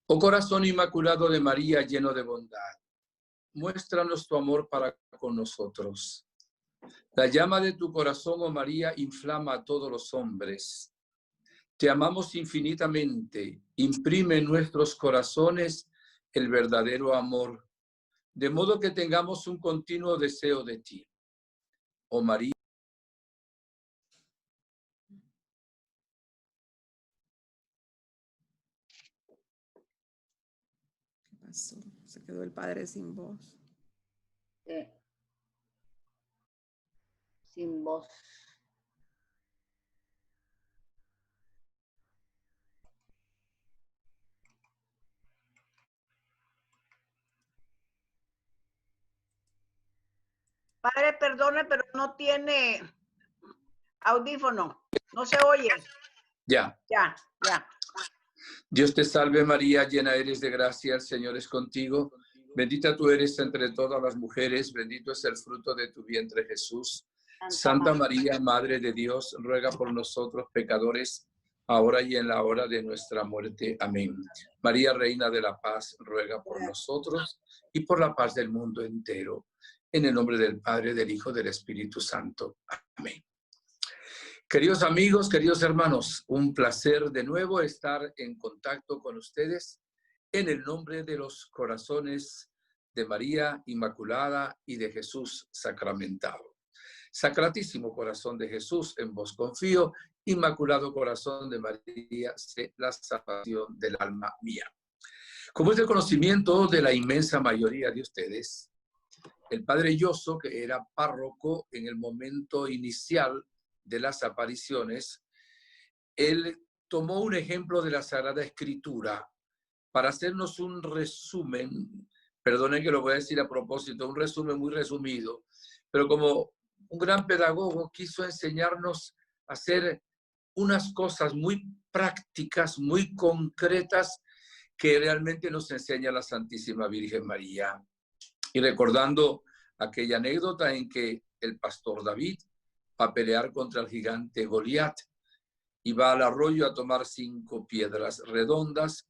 Oh corazón inmaculado de María, lleno de bondad, muéstranos tu amor para con nosotros. La llama de tu corazón, oh María, inflama a todos los hombres. Te amamos infinitamente, imprime en nuestros corazones el verdadero amor, de modo que tengamos un continuo deseo de ti. Oh María. ¿Qué pasó? Se quedó el padre sin voz. Sin voz. Padre, perdone, pero no tiene audífono. No se oye. Ya. Ya. Dios te salve María, llena eres de gracia, el Señor es contigo. Bendita tú eres entre todas las mujeres, bendito es el fruto de tu vientre Jesús. Santa María, Madre de Dios, ruega por nosotros pecadores, ahora y en la hora de nuestra muerte. Amén. María, Reina de la Paz, ruega por nosotros y por la paz del mundo entero. En el nombre del Padre, del Hijo, del Espíritu Santo. Amén. Queridos amigos, queridos hermanos, un placer de nuevo estar en contacto con ustedes en el nombre de los corazones de María Inmaculada y de Jesús sacramentado. Sacratísimo corazón de Jesús, en vos confío. Inmaculado corazón de María, sé la salvación del alma mía. Como es de conocimiento de la inmensa mayoría de ustedes, el padre Yoso, que era párroco en el momento inicial de las apariciones, él tomó un ejemplo de la Sagrada Escritura para hacernos un resumen, perdonen que lo voy a decir a propósito, un resumen muy resumido, pero como un gran pedagogo quiso enseñarnos a hacer unas cosas muy prácticas, muy concretas, que realmente nos enseña la Santísima Virgen María. Y recordando aquella anécdota en que el pastor David va a pelear contra el gigante Goliat y va al arroyo a tomar 5 piedras redondas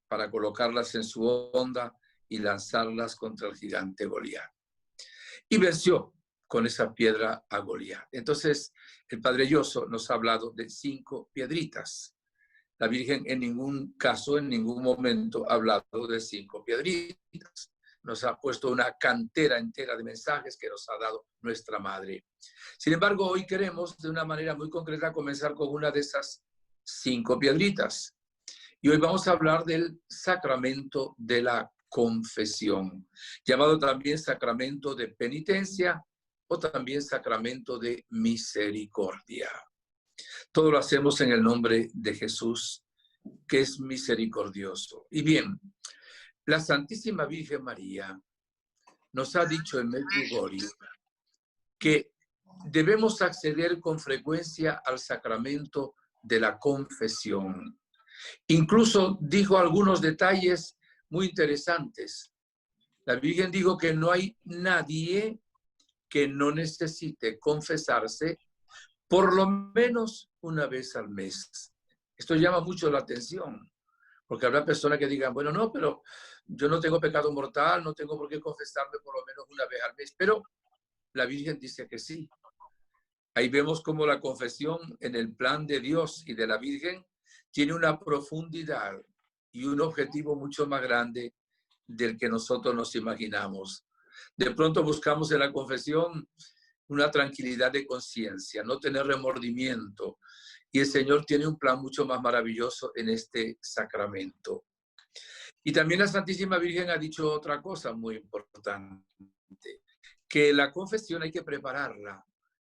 para colocarlas en su honda y lanzarlas contra el gigante Goliat. Y venció con esa piedra a Goliat. Entonces, el Padre Yoso nos ha hablado de 5 piedritas. La Virgen en ningún caso, en ningún momento ha hablado de 5 piedritas. Nos ha puesto una cantera entera de mensajes que nos ha dado nuestra Madre. Sin embargo, hoy queremos de una manera muy concreta comenzar con una de esas 5 piedritas. Y hoy vamos a hablar del sacramento de la confesión, llamado también sacramento de penitencia o también sacramento de misericordia. Todo lo hacemos en el nombre de Jesús, que es misericordioso. Y bien, la Santísima Virgen María nos ha dicho en Medjugorje que debemos acceder con frecuencia al sacramento de la confesión. Incluso dijo algunos detalles muy interesantes. La Virgen dijo que no hay nadie que no necesite confesarse por lo menos una vez al mes. Esto llama mucho la atención, porque habrá personas que digan, bueno, no, pero yo no tengo pecado mortal, no tengo por qué confesarme por lo menos una vez al mes, pero la Virgen dice que sí. Ahí vemos cómo la confesión en el plan de Dios y de la Virgen tiene una profundidad y un objetivo mucho más grande del que nosotros nos imaginamos. De pronto buscamos en la confesión una tranquilidad de conciencia, no tener remordimiento. Y el Señor tiene un plan mucho más maravilloso en este sacramento. Y también la Santísima Virgen ha dicho otra cosa muy importante, que la confesión hay que prepararla.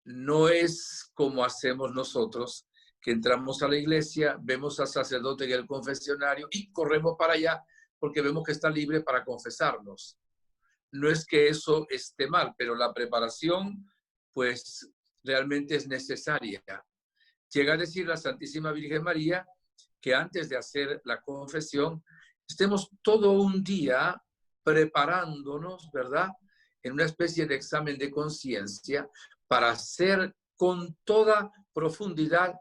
No es como hacemos nosotros, que entramos a la iglesia, vemos al sacerdote en el confesionario y corremos para allá porque vemos que está libre para confesarnos. No es que eso esté mal, pero la preparación, pues, realmente es necesaria. Llega a decir la Santísima Virgen María que antes de hacer la confesión, estemos todo un día preparándonos, ¿verdad?, en una especie de examen de conciencia para hacer con toda profundidad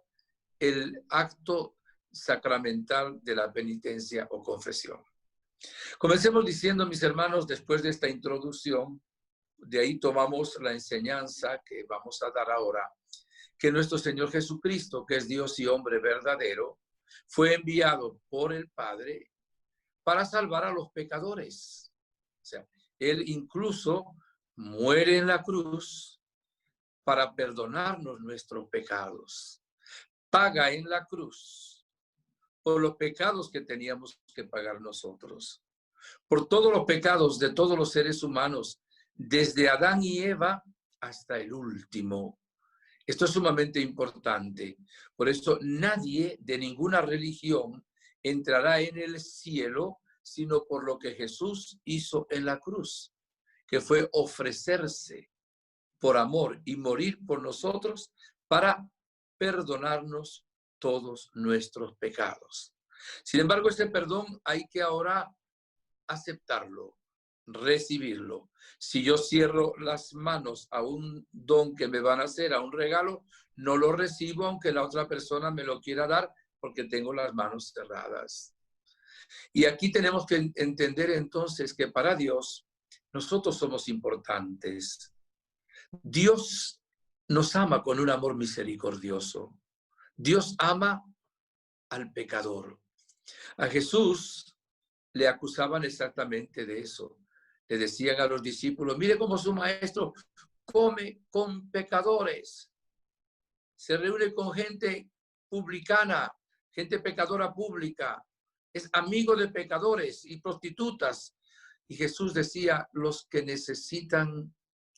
el acto sacramental de la penitencia o confesión. Comencemos diciendo, mis hermanos, después de esta introducción, de ahí tomamos la enseñanza que vamos a dar ahora, que nuestro Señor Jesucristo, que es Dios y hombre verdadero, fue enviado por el Padre para salvar a los pecadores. O sea, Él incluso muere en la cruz para perdonarnos nuestros pecados. Paga en la cruz por los pecados que teníamos que pagar nosotros. Por todos los pecados de todos los seres humanos, desde Adán y Eva hasta el último. Esto es sumamente importante. Por eso nadie de ninguna religión entrará en el cielo sino por lo que Jesús hizo en la cruz, que fue ofrecerse por amor y morir por nosotros para perdonarnos todos nuestros pecados. Sin embargo, este perdón hay que ahora aceptarlo, recibirlo. Si yo cierro las manos a un don que me van a hacer, a un regalo, no lo recibo aunque la otra persona me lo quiera dar porque tengo las manos cerradas. Y aquí tenemos que entender entonces que para Dios nosotros somos importantes. Dios nos ama con un amor misericordioso. Dios ama al pecador. A Jesús le acusaban exactamente de eso. Le decían a los discípulos, mire cómo su maestro come con pecadores. Se reúne con gente publicana, gente pecadora pública. Es amigo de pecadores y prostitutas. Y Jesús decía, los que necesitan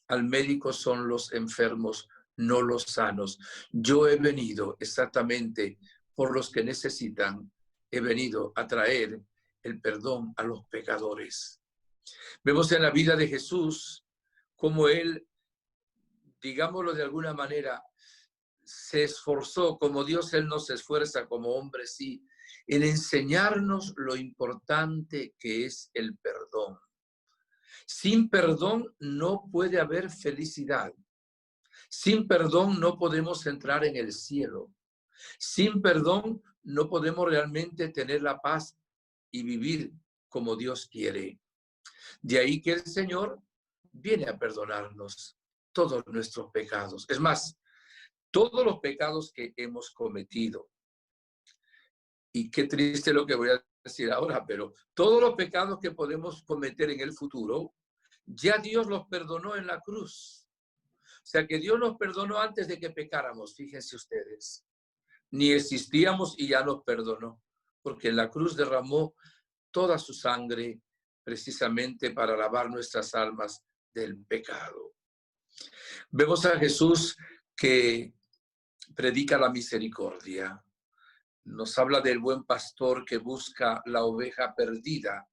al médico son los enfermos, no los sanos. Yo he venido exactamente por los que necesitan. He venido a traer el perdón a los pecadores. Vemos en la vida de Jesús cómo él, digámoslo de alguna manera, se esforzó, como Dios, él no se esfuerza como hombre, sí, en enseñarnos lo importante que es el perdón. Sin perdón no puede haber felicidad. Sin perdón no podemos entrar en el cielo. Sin perdón no podemos realmente tener la paz y vivir como Dios quiere. De ahí que el Señor viene a perdonarnos todos nuestros pecados. Es más, todos los pecados que hemos cometido. Y qué triste lo que voy a decir ahora, pero todos los pecados que podemos cometer en el futuro, ya Dios los perdonó en la cruz. O sea que Dios nos perdonó antes de que pecáramos, fíjense ustedes. Ni existíamos y ya nos perdonó, porque en la cruz derramó toda su sangre precisamente para lavar nuestras almas del pecado. Vemos a Jesús que predica la misericordia. Nos habla del buen pastor que busca la oveja perdida,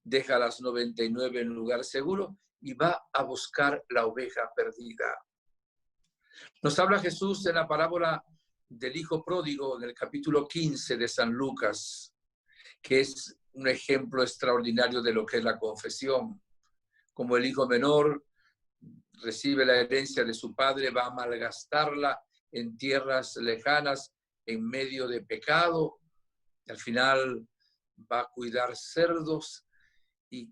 deja las 99 en lugar seguro y va a buscar la oveja perdida. Nos habla Jesús en la parábola del hijo pródigo en el capítulo 15 de San Lucas, que es un ejemplo extraordinario de lo que es la confesión. Como el hijo menor recibe la herencia de su padre, va a malgastarla en tierras lejanas, en medio de pecado, y al final va a cuidar cerdos, y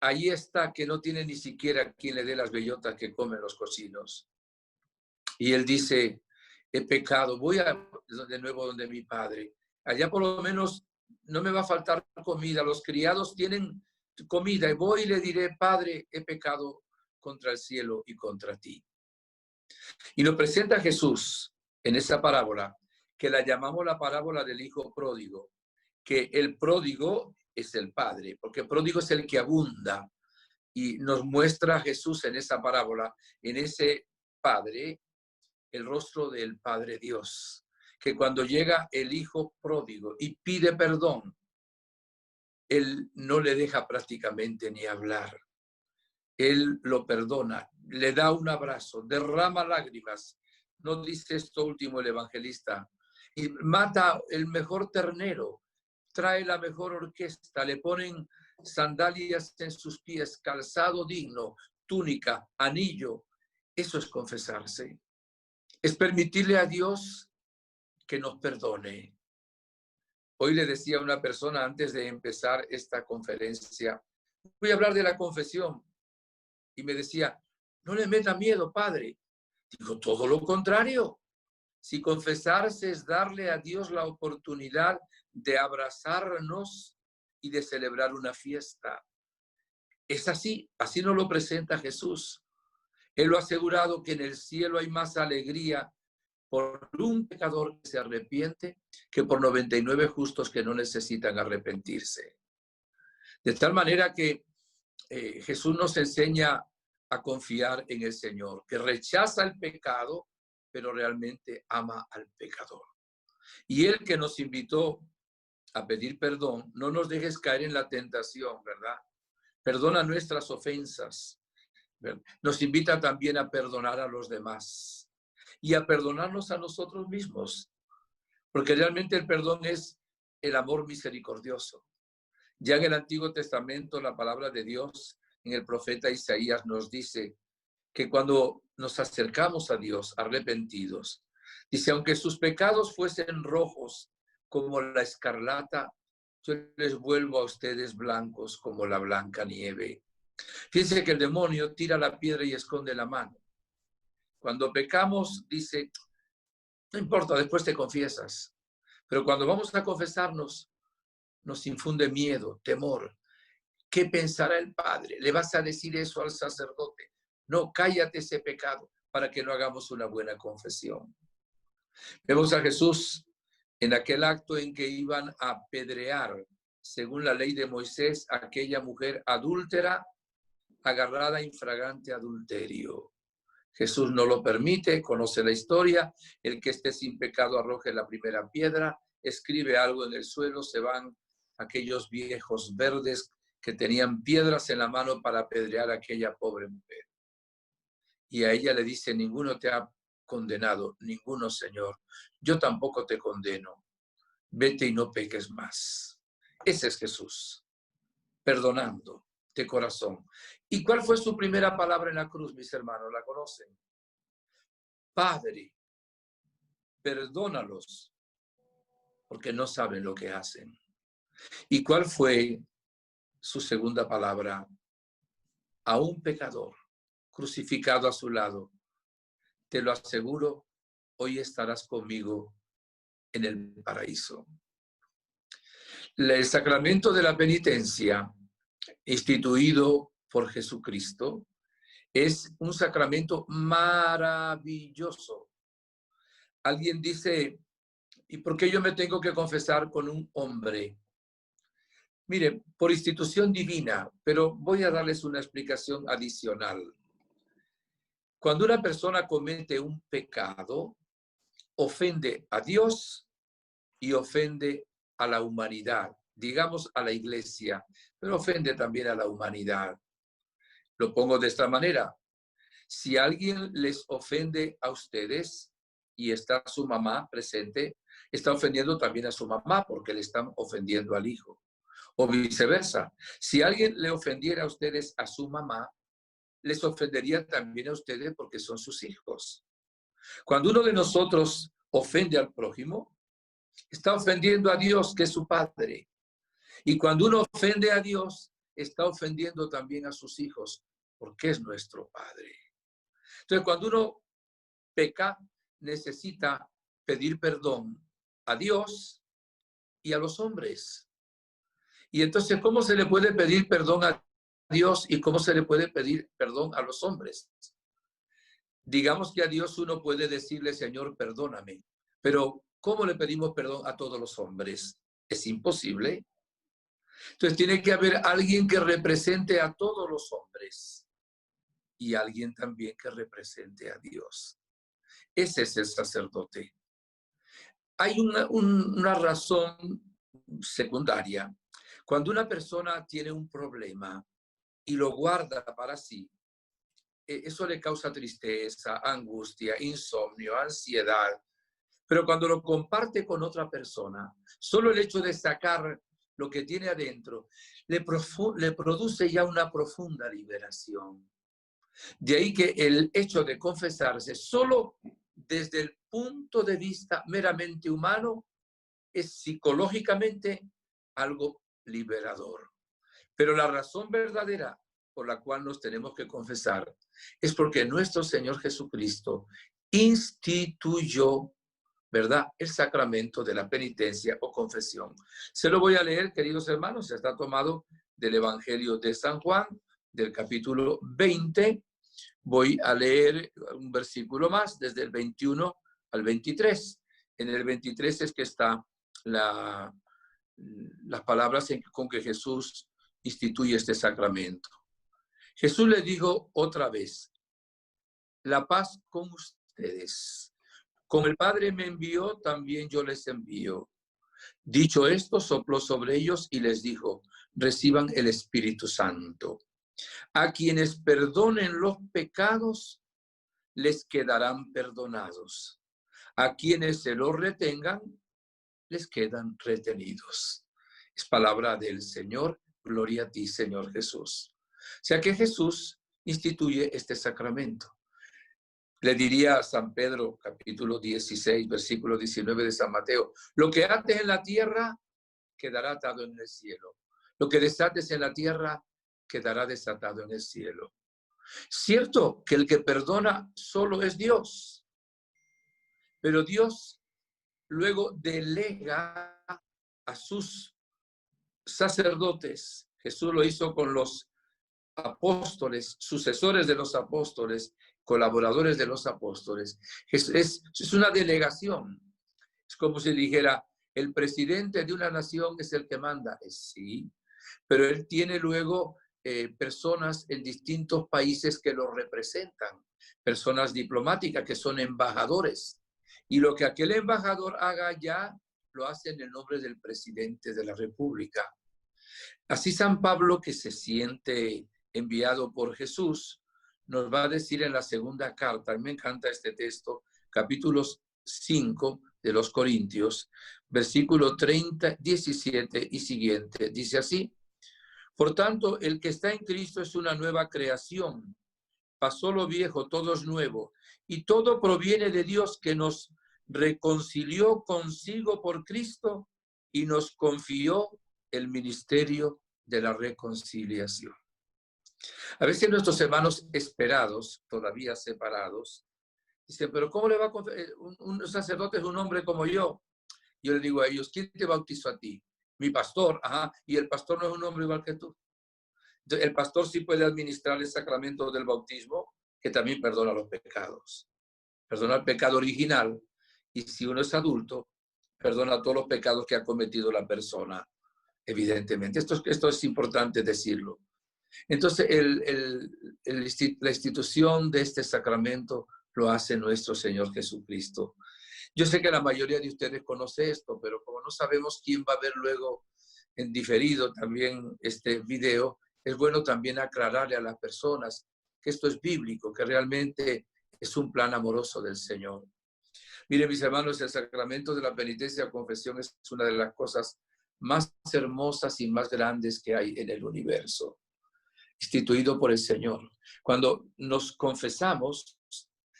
ahí está que no tiene ni siquiera quien le dé las bellotas que comen los cochinos. Y él dice, he pecado, voy de nuevo donde mi padre. Allá por lo menos no me va a faltar comida, los criados tienen comida, y voy y le diré, Padre, he pecado contra el cielo y contra ti. Y nos presenta Jesús en esa parábola, que la llamamos la parábola del hijo pródigo, que el pródigo es el padre, porque pródigo es el que abunda, y nos muestra Jesús en esa parábola, en ese padre, el rostro del Padre Dios, que cuando llega el hijo pródigo y pide perdón, él no le deja prácticamente ni hablar. Él lo perdona, le da un abrazo, derrama lágrimas. No dice esto último el evangelista. Y mata el mejor ternero, trae la mejor orquesta, le ponen sandalias en sus pies, calzado digno, túnica, anillo. Eso es confesarse. Es permitirle a Dios que nos perdone. Hoy le decía a una persona antes de empezar esta conferencia, voy a hablar de la confesión. Y me decía, no le meta miedo, padre. Digo, todo lo contrario. Si confesarse es darle a Dios la oportunidad de abrazarnos y de celebrar una fiesta. Es así, así nos lo presenta Jesús. Él lo ha asegurado que en el cielo hay más alegría por un pecador que se arrepiente que por 99 justos que no necesitan arrepentirse. De tal manera que Jesús nos enseña a confiar en el Señor, que rechaza el pecado, pero realmente ama al pecador. Y Él que nos invitó a pedir perdón, no nos dejes caer en la tentación, ¿verdad? Perdona nuestras ofensas. ¿Verdad? Nos invita también a perdonar a los demás y a perdonarnos a nosotros mismos, porque realmente el perdón es el amor misericordioso. Ya en el Antiguo Testamento, la palabra de Dios, en el profeta Isaías nos dice que cuando nos acercamos a Dios arrepentidos, dice, aunque sus pecados fuesen rojos como la escarlata, yo les vuelvo a ustedes blancos como la blanca nieve. Fíjense que el demonio tira la piedra y esconde la mano. Cuando pecamos, dice, no importa, después te confiesas. Pero cuando vamos a confesarnos, nos infunde miedo, temor. ¿Qué pensará el Padre? ¿Le vas a decir eso al sacerdote? No, cállate ese pecado para que no hagamos una buena confesión. Vemos a Jesús en aquel acto en que iban a apedrear, según la ley de Moisés, a aquella mujer adúltera agarrada en flagrante adulterio. Jesús no lo permite, conoce la historia, el que esté sin pecado arroje la primera piedra, escribe algo en el suelo, se van aquellos viejos verdes que tenían piedras en la mano para apedrear a aquella pobre mujer. Y a ella le dice, ninguno te ha condenado, ninguno, Señor. Yo tampoco te condeno. Vete y no peques más. Ese es Jesús, perdonando de corazón. ¿Y cuál fue su primera palabra en la cruz, mis hermanos? ¿La conocen? Padre, perdónalos, porque no saben lo que hacen. ¿Y cuál fue su segunda palabra? A un pecador crucificado a su lado. Te lo aseguro, hoy estarás conmigo en el paraíso. El sacramento de la penitencia, instituido por Jesucristo, es un sacramento maravilloso. Alguien dice, ¿y por qué yo me tengo que confesar con un hombre? Mire, por institución divina, pero voy a darles una explicación adicional. Cuando una persona comete un pecado, ofende a Dios y ofende a la humanidad, digamos a la iglesia, pero ofende también a la humanidad. Lo pongo de esta manera. Si alguien les ofende a ustedes y está su mamá presente, está ofendiendo también a su mamá porque le están ofendiendo al hijo. O viceversa. Si alguien le ofendiera a ustedes a su mamá, les ofendería también a ustedes porque son sus hijos. Cuando uno de nosotros ofende al prójimo, está ofendiendo a Dios, que es su Padre. Y cuando uno ofende a Dios, está ofendiendo también a sus hijos, porque es nuestro Padre. Entonces, cuando uno peca, necesita pedir perdón a Dios y a los hombres. Y entonces, ¿cómo se le puede pedir perdón a Dios y cómo se le puede pedir perdón a los hombres? Digamos que a Dios uno puede decirle, Señor, perdóname, pero ¿cómo le pedimos perdón a todos los hombres? Es imposible. Entonces tiene que haber alguien que represente a todos los hombres y alguien también que represente a Dios. Ese es el sacerdote. Hay una razón secundaria. Cuando una persona tiene un problema y lo guarda para sí, eso le causa tristeza, angustia, insomnio, ansiedad. Pero cuando lo comparte con otra persona, solo el hecho de sacar lo que tiene adentro le produce ya una profunda liberación. De ahí que el hecho de confesarse solo desde el punto de vista meramente humano es psicológicamente algo liberador. Pero la razón verdadera por la cual nos tenemos que confesar es porque nuestro Señor Jesucristo instituyó, ¿verdad?, el sacramento de la penitencia o confesión. Se lo voy a leer, queridos hermanos, está tomado del Evangelio de San Juan, del capítulo 20. Voy a leer un versículo más, desde el 21 al 23. En el 23 es que está las palabras con que Jesús instituye este sacramento. Jesús le dijo otra vez: la paz con ustedes. Como el Padre me envió, también yo les envío. Dicho esto, sopló sobre ellos y les dijo: reciban el Espíritu Santo. A quienes perdonen los pecados, les quedarán perdonados. A quienes se los retengan, les quedan retenidos. Es palabra del Señor. Gloria a ti, Señor Jesús. O sea que Jesús instituye este sacramento. Le diría a San Pedro, capítulo 16, versículo 19 de San Mateo: lo que ates en la tierra quedará atado en el cielo. Lo que desates en la tierra quedará desatado en el cielo. Cierto que el que perdona solo es Dios, pero Dios luego delega a sus sacerdotes. Jesús lo hizo con los apóstoles, sucesores de los apóstoles, colaboradores de los apóstoles. Es una delegación. Es como si dijera: el presidente de una nación es el que manda. Sí, pero él tiene luego personas en distintos países que lo representan, personas diplomáticas que son embajadores. Y lo que aquel embajador haga ya lo hace en el nombre del presidente de la República. Así San Pablo, que se siente enviado por Jesús, nos va a decir en la segunda carta, a mí me encanta este texto, capítulo 5 de los Corintios, versículo 30, 17 y siguiente, dice así: por tanto, el que está en Cristo es una nueva creación. Pasó lo viejo, todo es nuevo. Y todo proviene de Dios, que nos reconcilió consigo por Cristo y nos confió el ministerio de la reconciliación. A veces nuestros hermanos esperados, todavía separados, dicen: pero ¿cómo le va a un sacerdote es un hombre como yo? Yo le digo a ellos: ¿quién te bautizó a ti? Mi pastor. Ajá, y el pastor no es un hombre igual que tú. Entonces, el pastor sí puede administrar el sacramento del bautismo, que también perdona los pecados. Perdona el pecado original, y si uno es adulto, perdona todos los pecados que ha cometido la persona, evidentemente. Esto es importante decirlo. Entonces, la institución de este sacramento lo hace nuestro Señor Jesucristo. Yo sé que la mayoría de ustedes conoce esto, pero como no sabemos quién va a ver luego en diferido también este video, es bueno también aclararle a las personas que esto es bíblico, que realmente es un plan amoroso del Señor. Miren, mis hermanos, el sacramento de la penitencia y confesión es una de las cosas más hermosas y más grandes que hay en el universo, instituido por el Señor. Cuando nos confesamos,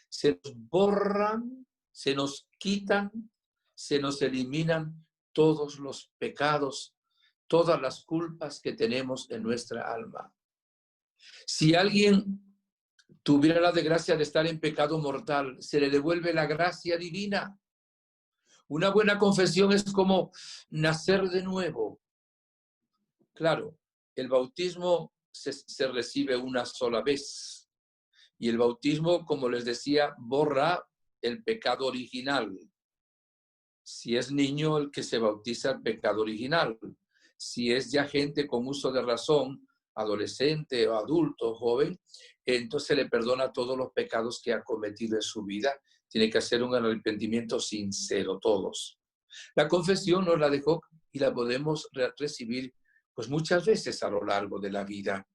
se nos borran, se nos quitan, se nos eliminan todos los pecados, todas las culpas que tenemos en nuestra alma. Si alguien tuviera la desgracia de estar en pecado mortal, se le devuelve la gracia divina. Una buena confesión es como nacer de nuevo. Claro, el bautismo se recibe una sola vez. Y el bautismo, como les decía, borra el pecado original. Si es niño, el que se bautiza, el pecado original. Si es ya gente con uso de razón, adolescente o adulto, joven, entonces le perdona todos los pecados que ha cometido en su vida. Tiene que hacer un arrepentimiento sincero, todos. La confesión nos la dejó y la podemos recibir pues muchas veces a lo largo de la vida.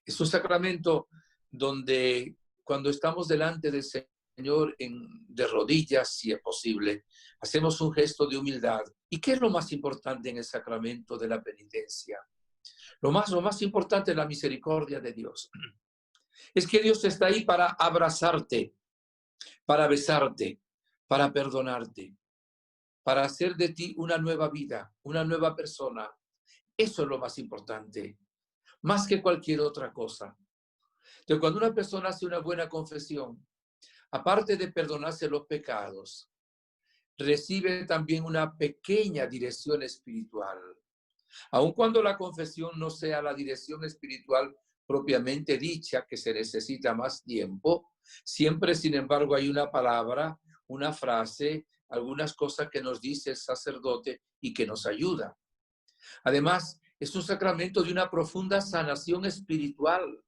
Es un sacramento donde cuando estamos delante del Señor de rodillas, si es posible, hacemos un gesto de humildad. ¿Y qué es lo más importante en el sacramento de la penitencia? Lo más importante es la misericordia de Dios. Es que Dios está ahí para abrazarte, para besarte, para perdonarte. para hacer de ti una nueva vida, una nueva persona. Eso es lo más importante, más que cualquier otra cosa. Entonces, cuando una persona hace una buena confesión, aparte de perdonarse los pecados, recibe también una pequeña dirección espiritual. Aun cuando la confesión no sea la dirección espiritual propiamente dicha, que se necesita más tiempo, siempre, sin embargo, hay una palabra, una frase, algunas cosas que nos dice el sacerdote y que nos ayuda. Además, es un sacramento de una profunda sanación espiritual.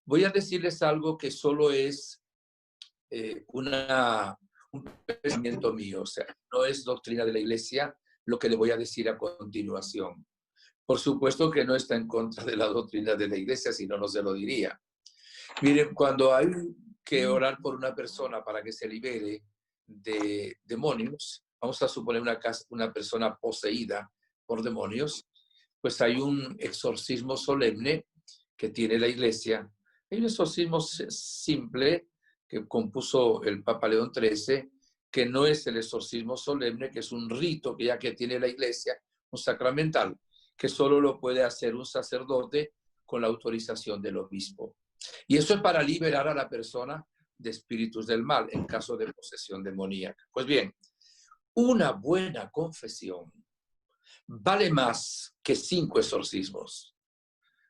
Voy a decirles algo que solo es un pensamiento mío, o sea, no es doctrina de la Iglesia lo que le voy a decir a continuación. Por supuesto que no está en contra de la doctrina de la Iglesia, si no, no se lo diría. Miren, cuando hay que orar por una persona para que se libere de demonios, vamos a suponer una persona poseída por demonios, pues hay un exorcismo solemne que tiene la Iglesia. Hay un exorcismo simple que compuso el Papa León XIII, que no es el exorcismo solemne, que es un rito que ya que tiene la Iglesia, un sacramental, que solo lo puede hacer un sacerdote con la autorización del obispo. Y eso es para liberar a la persona de espíritus del mal en caso de posesión demoníaca. Pues bien, una buena confesión vale más que 5 exorcismos.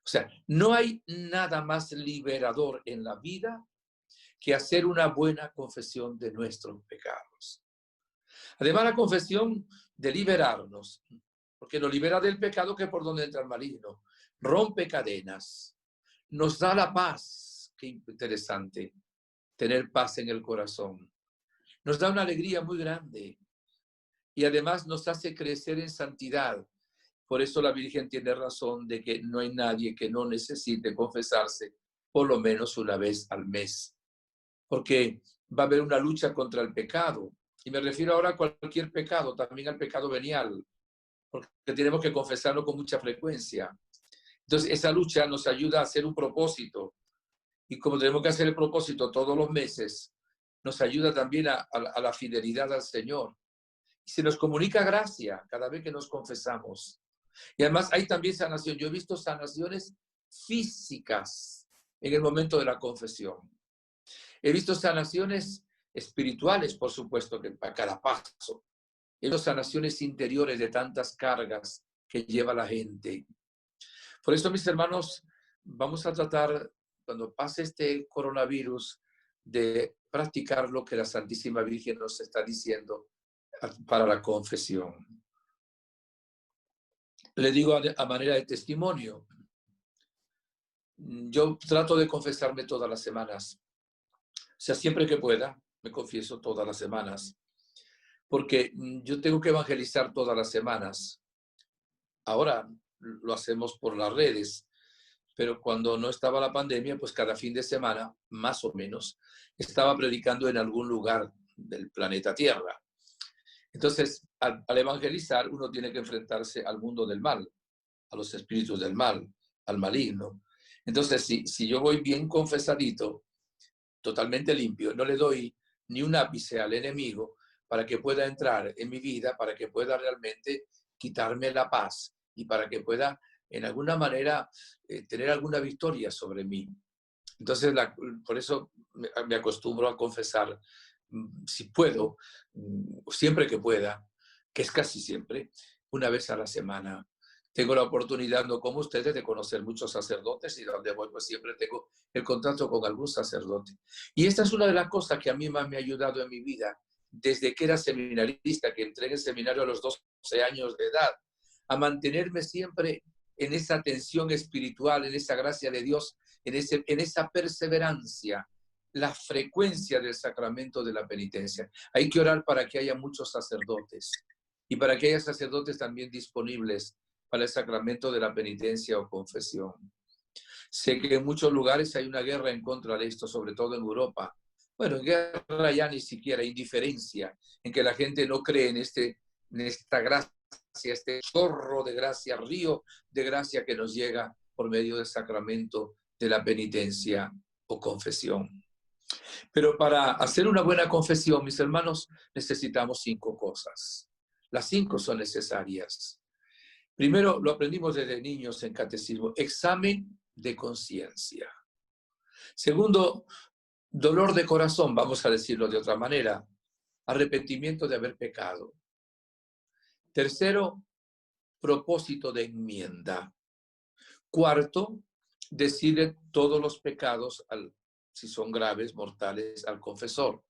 O sea, no hay nada más liberador en la vida que hacer una buena confesión de nuestros pecados. Además, la confesión de liberarnos, porque nos libera del pecado, que es por donde entra el maligno, rompe cadenas, nos da la paz. Qué interesante, tener paz en el corazón. Nos da una alegría muy grande y además nos hace crecer en santidad. Por eso la Virgen tiene razón de que no hay nadie que no necesite confesarse por lo menos una vez al mes, porque va a haber una lucha contra el pecado. Y me refiero ahora a cualquier pecado, también al pecado venial, porque tenemos que confesarlo con mucha frecuencia. Entonces, esa lucha nos ayuda a hacer un propósito. Y como tenemos que hacer el propósito todos los meses, nos ayuda también a la fidelidad al Señor. Y se nos comunica gracia cada vez que nos confesamos. Y además hay también sanación. Yo he visto sanaciones físicas en el momento de la confesión. He visto sanaciones espirituales, por supuesto, que a cada paso. He visto sanaciones interiores de tantas cargas que lleva la gente. Por eso, mis hermanos, vamos a tratar, cuando pase este coronavirus, de practicar lo que la Santísima Virgen nos está diciendo para la confesión. Le digo a manera de testimonio, yo trato de confesarme todas las semanas. O sea, siempre que pueda, me confieso todas las semanas. Porque yo tengo que evangelizar todas las semanas. Ahora lo hacemos por las redes, pero cuando no estaba la pandemia, pues cada fin de semana, más o menos, estaba predicando en algún lugar del planeta Tierra. Entonces, al evangelizar, uno tiene que enfrentarse al mundo del mal, a los espíritus del mal, al maligno. Entonces, si yo voy bien confesadito, totalmente limpio, no le doy ni un ápice al enemigo para que pueda entrar en mi vida, para que pueda realmente quitarme la paz y para que pueda, en alguna manera, tener alguna victoria sobre mí. Entonces, por eso me acostumbro a confesar, si puedo, siempre que pueda, que es casi siempre, una vez a la semana. Tengo la oportunidad, no como ustedes, de conocer muchos sacerdotes y donde voy, pues siempre tengo el contacto con algún sacerdote. Y esta es una de las cosas que a mí más me ha ayudado en mi vida, desde que era seminarista, que entré en el seminario a los 12 años de edad, a mantenerme siempre en esa tensión espiritual, en esa gracia de Dios, en esa perseverancia, la frecuencia del sacramento de la penitencia. Hay que orar para que haya muchos sacerdotes y para que haya sacerdotes también disponibles para el sacramento de la penitencia o confesión. Sé que en muchos lugares hay una guerra en contra de esto, sobre todo en Europa. Bueno, en guerra ya ni siquiera, indiferencia, en que la gente no cree en esta gracia, este chorro de gracia, río de gracia que nos llega por medio del sacramento de la penitencia o confesión. Pero para hacer una buena confesión, mis hermanos, necesitamos 5 cosas. Las 5 son necesarias. Primero, lo aprendimos desde niños en catecismo, examen de conciencia. Segundo, dolor de corazón, vamos a decirlo de otra manera, arrepentimiento de haber pecado. Tercero, propósito de enmienda. Cuarto, decide todos los pecados, si son graves, mortales, al confesor.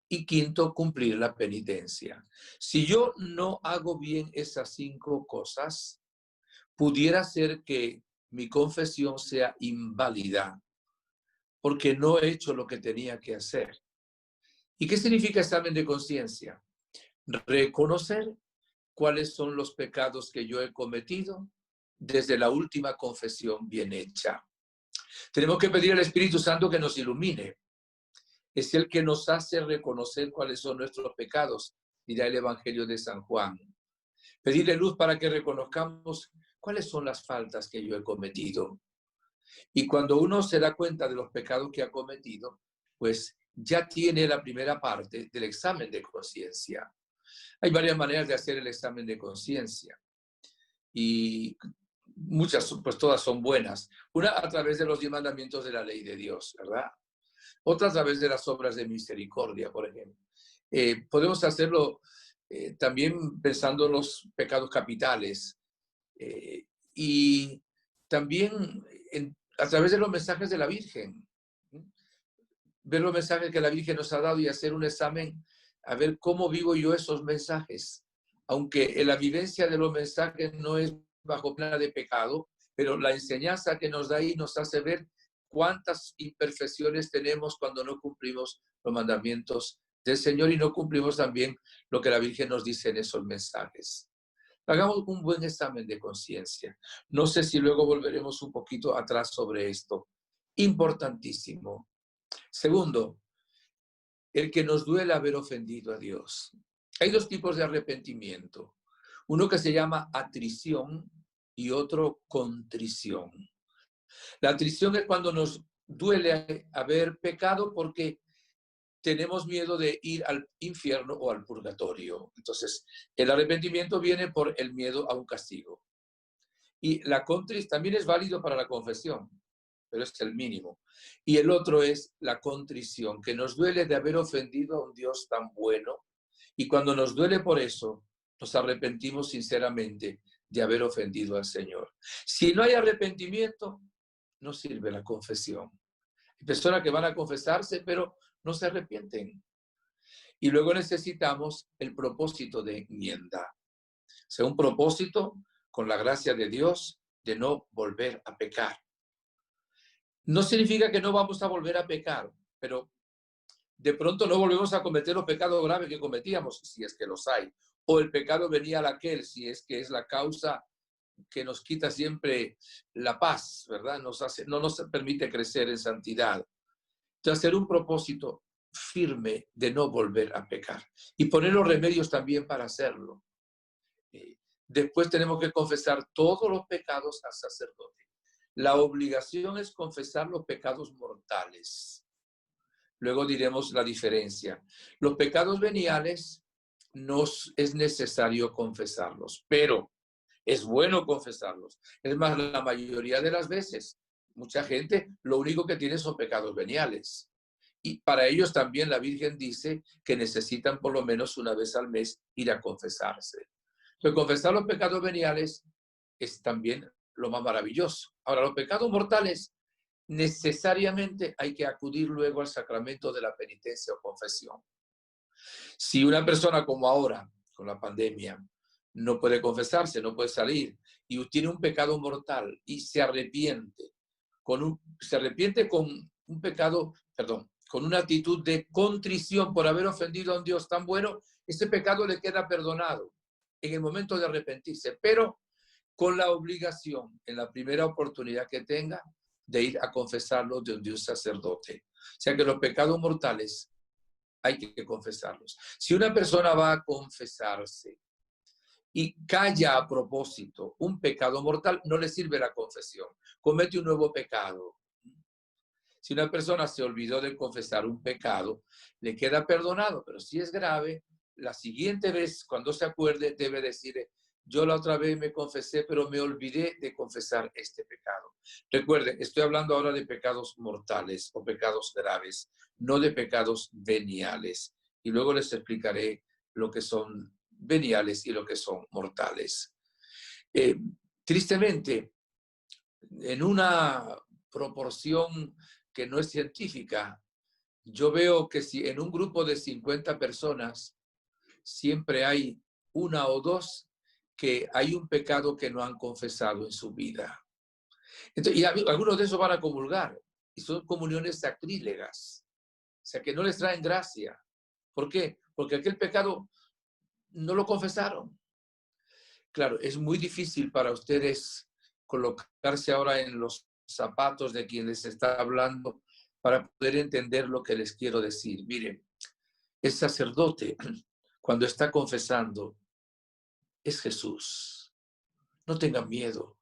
Y quinto, cumplir la penitencia. Si yo no hago bien esas 5 cosas, pudiera ser que mi confesión sea inválida, porque no he hecho lo que tenía que hacer. ¿Y qué significa examen de conciencia? Reconocer cuáles son los pecados que yo he cometido desde la última confesión bien hecha. Tenemos que pedir al Espíritu Santo que nos ilumine. Es el que nos hace reconocer cuáles son nuestros pecados, dirá el Evangelio de San Juan. Pedirle luz para que reconozcamos cuáles son las faltas que yo he cometido. Y cuando uno se da cuenta de los pecados que ha cometido, pues ya tiene la primera parte del examen de conciencia. Hay varias maneras de hacer el examen de conciencia y muchas, pues todas son buenas. Una a través de los 10 mandamientos de la ley de Dios, ¿verdad? Otra a través de las obras de misericordia, por ejemplo. Podemos hacerlo también pensando en los pecados capitales y también a través de los mensajes de la Virgen. Ver los mensajes que la Virgen nos ha dado y hacer un examen a ver cómo vivo yo esos mensajes. Aunque la vivencia de los mensajes no es bajo pena de pecado, pero la enseñanza que nos da ahí nos hace ver cuántas imperfecciones tenemos cuando no cumplimos los mandamientos del Señor y no cumplimos también lo que la Virgen nos dice en esos mensajes. Hagamos un buen examen de conciencia. No sé si luego volveremos un poquito atrás sobre esto. Importantísimo. Segundo, el que nos duele haber ofendido a Dios. Hay 2 tipos de arrepentimiento. Uno que se llama atrición y otro contrición. La atrición es cuando nos duele haber pecado porque tenemos miedo de ir al infierno o al purgatorio. Entonces, el arrepentimiento viene por el miedo a un castigo. Y la contrición también es válido para la confesión, pero es el mínimo. Y el otro es la contrición, que nos duele de haber ofendido a un Dios tan bueno. Y cuando nos duele por eso, nos arrepentimos sinceramente de haber ofendido al Señor. Si no hay arrepentimiento, no sirve la confesión. Hay personas que van a confesarse, pero no se arrepienten. Y luego necesitamos el propósito de enmienda. O sea, un propósito con la gracia de Dios de no volver a pecar. No significa que no vamos a volver a pecar, pero de pronto no volvemos a cometer los pecados graves que cometíamos, si es que los hay. O el pecado venial aquel, si es que es la causa que nos quita siempre la paz, ¿verdad? No nos permite crecer en santidad. Entonces, hacer un propósito firme de no volver a pecar y poner los remedios también para hacerlo. Después tenemos que confesar todos los pecados al sacerdote. La obligación es confesar los pecados mortales. Luego diremos la diferencia. Los pecados veniales no es necesario confesarlos, pero es bueno confesarlos. Es más, la mayoría de las veces, mucha gente lo único que tiene son pecados veniales. Y para ellos también la Virgen dice que necesitan por lo menos una vez al mes ir a confesarse. Pero confesar los pecados veniales es también lo más maravilloso. Ahora, los pecados mortales necesariamente hay que acudir luego al sacramento de la penitencia o confesión. Si una persona como ahora, con la pandemia, no puede confesarse, no puede salir, y tiene un pecado mortal y se arrepiente con un pecado, con una actitud de contrición por haber ofendido a un Dios tan bueno, ese pecado le queda perdonado en el momento de arrepentirse, pero con la obligación, en la primera oportunidad que tenga, de ir a confesarlo de un sacerdote. O sea que los pecados mortales hay que confesarlos. Si una persona va a confesarse y calla a propósito un pecado mortal, no le sirve la confesión. Comete un nuevo pecado. Si una persona se olvidó de confesar un pecado, le queda perdonado, pero si es grave, la siguiente vez, cuando se acuerde, debe decir, yo la otra vez me confesé, pero me olvidé de confesar este pecado. Recuerde, estoy hablando ahora de pecados mortales o pecados graves, no de pecados veniales. Y luego les explicaré lo que son veniales y lo que son mortales. Tristemente, en una proporción que no es científica, yo veo que si en un grupo de 50 personas siempre hay una o dos que hay un pecado que no han confesado en su vida. Entonces, y algunos de esos van a comulgar y son comuniones sacrílegas, o sea que no les traen gracia. ¿Por qué? Porque aquel pecado no lo confesaron. Claro, es muy difícil para ustedes colocarse ahora en los zapatos de quien les está hablando para poder entender lo que les quiero decir. Miren, el sacerdote, cuando está confesando, es Jesús. No tengan miedo.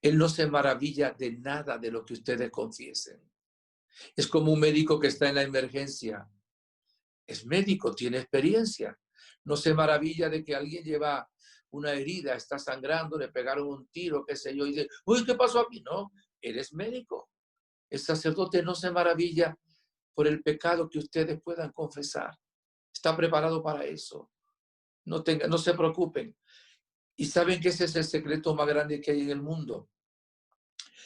Él no se maravilla de nada de lo que ustedes confiesen. Es como un médico que está en la emergencia. Es médico, tiene experiencia. No se maravilla de que alguien lleva una herida, está sangrando, le pegaron un tiro, qué sé yo, y dice, uy, ¿qué pasó a mí? No, eres médico. El sacerdote no se maravilla por el pecado que ustedes puedan confesar. Está preparado para eso. No se preocupen. Y saben que ese es el secreto más grande que hay en el mundo.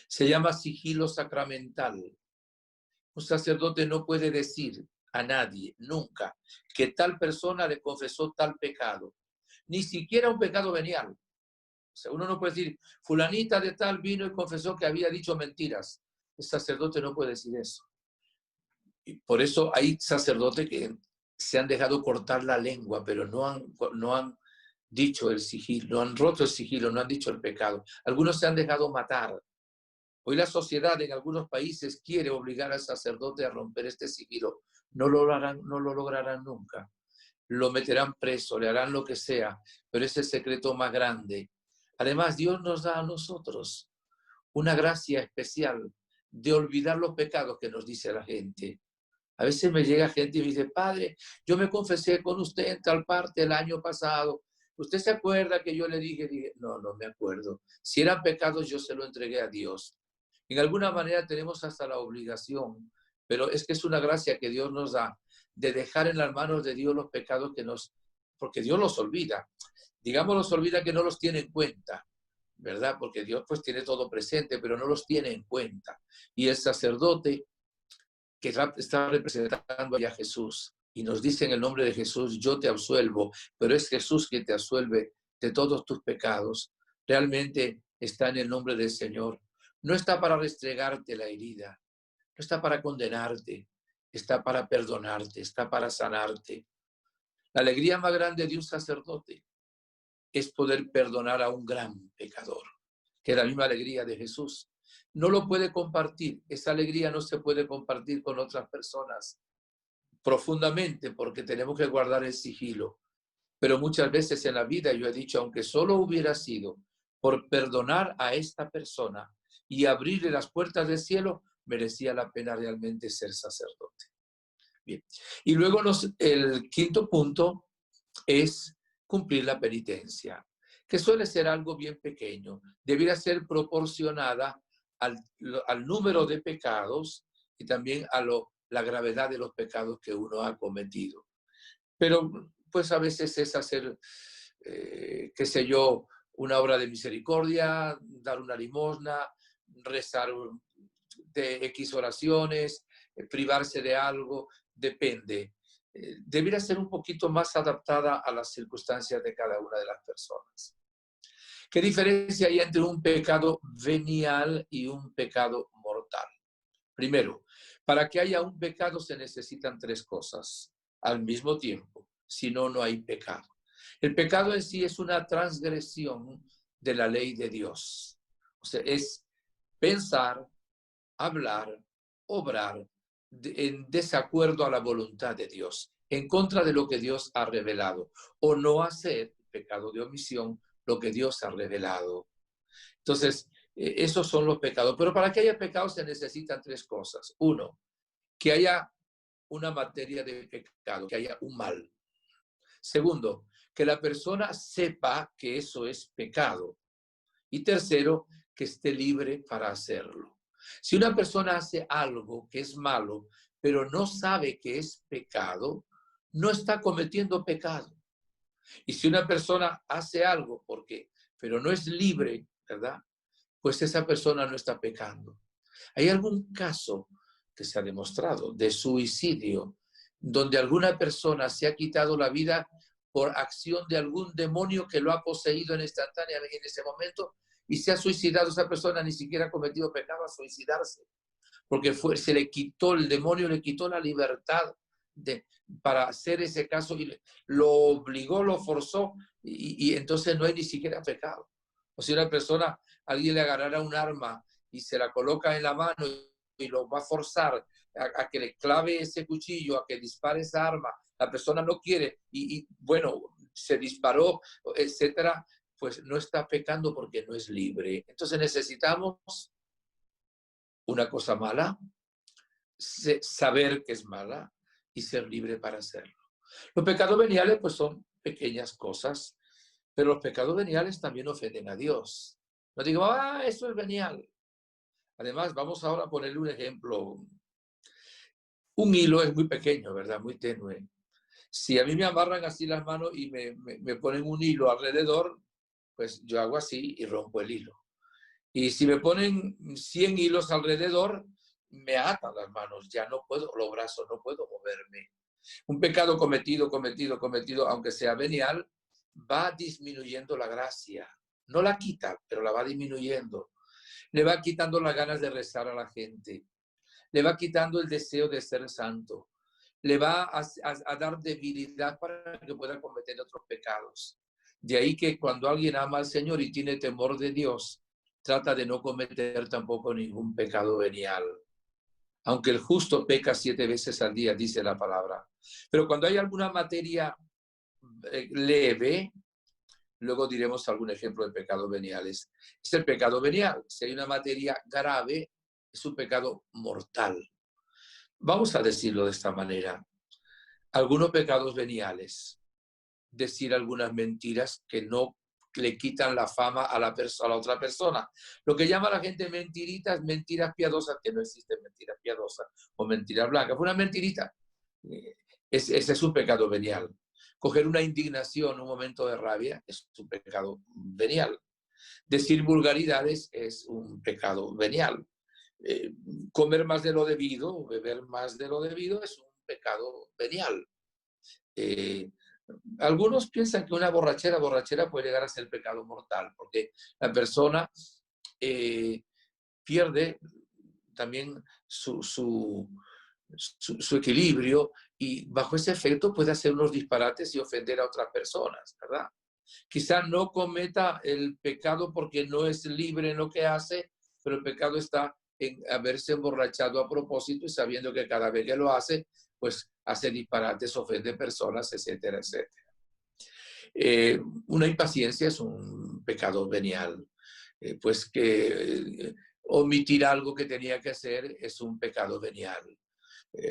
Se llama sigilo sacramental. Un sacerdote no puede decir a nadie, nunca, que tal persona le confesó tal pecado. Ni siquiera un pecado venial. O sea, uno no puede decir, fulanita de tal vino y confesó que había dicho mentiras. El sacerdote no puede decir eso. Y por eso hay sacerdotes que se han dejado cortar la lengua, pero no han dicho el sigilo, no han roto el sigilo, no han dicho el pecado. Algunos se han dejado matar. Hoy la sociedad en algunos países quiere obligar al sacerdote a romper este sigilo. No lo lograrán nunca. Lo meterán preso, le harán lo que sea, pero es el secreto más grande. Además, Dios nos da a nosotros una gracia especial de olvidar los pecados que nos dice la gente. A veces me llega gente y me dice, padre, yo me confesé con usted en tal parte el año pasado. ¿Usted se acuerda que yo le dije? Dije, no me acuerdo. Si eran pecados, yo se lo entregué a Dios. En alguna manera tenemos hasta la obligación, pero es que es una gracia que Dios nos da de dejar en las manos de Dios los pecados porque Dios los olvida. Digamos, los olvida que no los tiene en cuenta, ¿verdad? Porque Dios pues tiene todo presente, pero no los tiene en cuenta. Y el sacerdote que está representando a Jesús y nos dice en el nombre de Jesús, yo te absuelvo, pero es Jesús quien te absuelve de todos tus pecados. Realmente está en el nombre del Señor. No está para restregarte la herida, no está para condenarte, está para perdonarte, está para sanarte. La alegría más grande de un sacerdote es poder perdonar a un gran pecador, que es la misma alegría de Jesús. No lo puede compartir, esa alegría no se puede compartir con otras personas profundamente porque tenemos que guardar el sigilo. Pero muchas veces en la vida yo he dicho, aunque solo hubiera sido por perdonar a esta persona y abrirle las puertas del cielo, merecía la pena realmente ser sacerdote. Bien. Y luego el quinto punto es cumplir la penitencia, que suele ser algo bien pequeño. Debería ser proporcionada al número de pecados y también a la gravedad de los pecados que uno ha cometido. Pero pues a veces es hacer, qué sé yo, una obra de misericordia, dar una limosna, rezar de X oraciones, privarse de algo, depende. Debería ser un poquito más adaptada a las circunstancias de cada una de las personas. ¿Qué diferencia hay entre un pecado venial y un pecado mortal? Primero, para que haya un pecado se necesitan tres cosas al mismo tiempo, si no, no hay pecado. El pecado en sí es una transgresión de la ley de Dios. O sea, es pensar, hablar, obrar en desacuerdo a la voluntad de Dios, en contra de lo que Dios ha revelado, o no hacer, pecado de omisión, lo que Dios ha revelado. Entonces, Esos son los pecados. Pero para que haya pecados se necesitan tres cosas. Uno, que haya una materia de pecado, que haya un mal. Segundo, que la persona sepa que eso es pecado. Y tercero, que esté libre para hacerlo. Si una persona hace algo que es malo, pero no sabe que es pecado, no está cometiendo pecado. Y si una persona hace algo pero no es libre, ¿verdad? Pues esa persona no está pecando. ¿Hay algún caso que se ha demostrado de suicidio donde alguna persona se ha quitado la vida por acción de algún demonio que lo ha poseído instantáneamente en ese momento y se ha suicidado? Esa persona ni siquiera ha cometido pecado a suicidarse, porque se le quitó, el demonio le quitó la libertad para hacer ese caso y lo obligó, lo forzó y entonces no hay ni siquiera pecado. O si una persona, alguien le agarrara un arma y se la coloca en la mano y lo va a forzar a que le clave ese cuchillo, a que dispare esa arma, la persona no quiere y bueno, se disparó, etcétera, pues no está pecando porque no es libre. Entonces necesitamos una cosa mala, saber que es mala y ser libre para hacerlo. Los pecados veniales pues son pequeñas cosas, pero los pecados veniales también ofenden a Dios. No digo, eso es venial. Además, vamos ahora a ponerle un ejemplo. Un hilo es muy pequeño, ¿verdad? Muy tenue. Si a mí me amarran así las manos y me ponen un hilo alrededor, pues yo hago así y rompo el hilo. Y si me ponen 100 hilos alrededor, me atan las manos, ya no puedo, los brazos, no puedo moverme. Un pecado cometido, aunque sea venial, va disminuyendo la gracia. No la quita, pero la va disminuyendo. Le va quitando las ganas de rezar a la gente. Le va quitando el deseo de ser santo. Le va a dar debilidad para que pueda cometer otros pecados. De ahí que cuando alguien ama al Señor y tiene temor de Dios, trata de no cometer tampoco ningún pecado venial. Aunque el justo peca 7 veces al día, dice la palabra. Pero cuando hay alguna materia leve, luego diremos algún ejemplo de pecados veniales. Es el pecado venial. Si hay una materia grave, es un pecado mortal. Vamos a decirlo de esta manera. Algunos pecados veniales, decir algunas mentiras que no le quitan la fama a la otra persona. Lo que llama la gente mentiritas, mentiras piadosas, que no existen mentiras piadosas o mentiras blancas. Fue una mentirita. Ese es un pecado venial. Coger una indignación, un momento de rabia, es un pecado venial. Decir vulgaridades es un pecado venial. Comer más de lo debido, beber más de lo debido es un pecado venial. Algunos piensan que una borrachera puede llegar a ser pecado mortal, porque la persona pierde también su equilibrio y bajo ese efecto puede hacer unos disparates y ofender a otras personas, ¿verdad? Quizá no cometa el pecado porque no es libre en lo que hace, pero el pecado está en haberse emborrachado a propósito y sabiendo que cada vez que lo hace, pues hace disparates, ofende personas, etcétera, etcétera. Una impaciencia es un pecado venial. Pues que omitir algo que tenía que hacer es un pecado venial.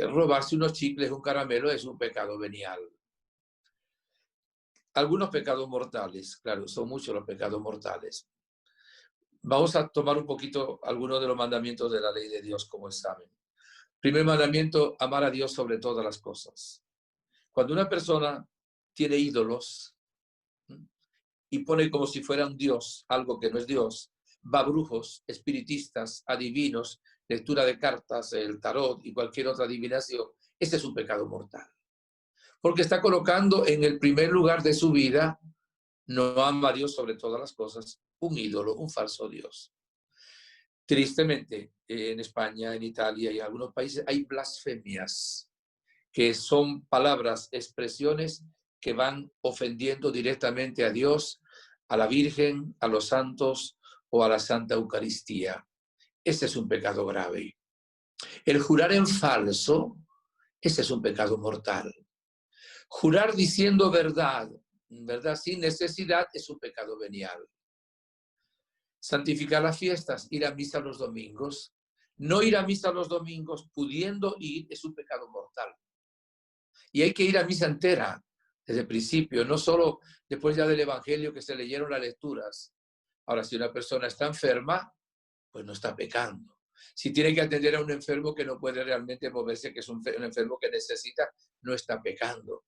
Robarse unos chicles, un caramelo es un pecado venial. Algunos pecados mortales, claro, son muchos los pecados mortales. Vamos a tomar un poquito algunos de los mandamientos de la ley de Dios como examen. Primer mandamiento, amar a Dios sobre todas las cosas. Cuando una persona tiene ídolos y pone como si fuera un Dios, algo que no es Dios, va a brujos, espiritistas, adivinos, lectura de cartas, el tarot y cualquier otra adivinación, ese es un pecado mortal. Porque está colocando en el primer lugar de su vida, no ama a Dios sobre todas las cosas, un ídolo, un falso Dios. Tristemente, en España, en Italia y en algunos países hay blasfemias, que son palabras, expresiones que van ofendiendo directamente a Dios, a la Virgen, a los santos o a la Santa Eucaristía. Ese es un pecado grave. El jurar en falso, ese es un pecado mortal. Jurar diciendo verdad sin necesidad, es un pecado venial. Santificar las fiestas, ir a misa los domingos. No ir a misa los domingos pudiendo ir es un pecado mortal. Y hay que ir a misa entera desde el principio, no solo después ya del Evangelio que se leyeron las lecturas. Ahora, si una persona está enferma, pues no está pecando. Si tiene que atender a un enfermo que no puede realmente moverse, que es un enfermo que necesita, no está pecando.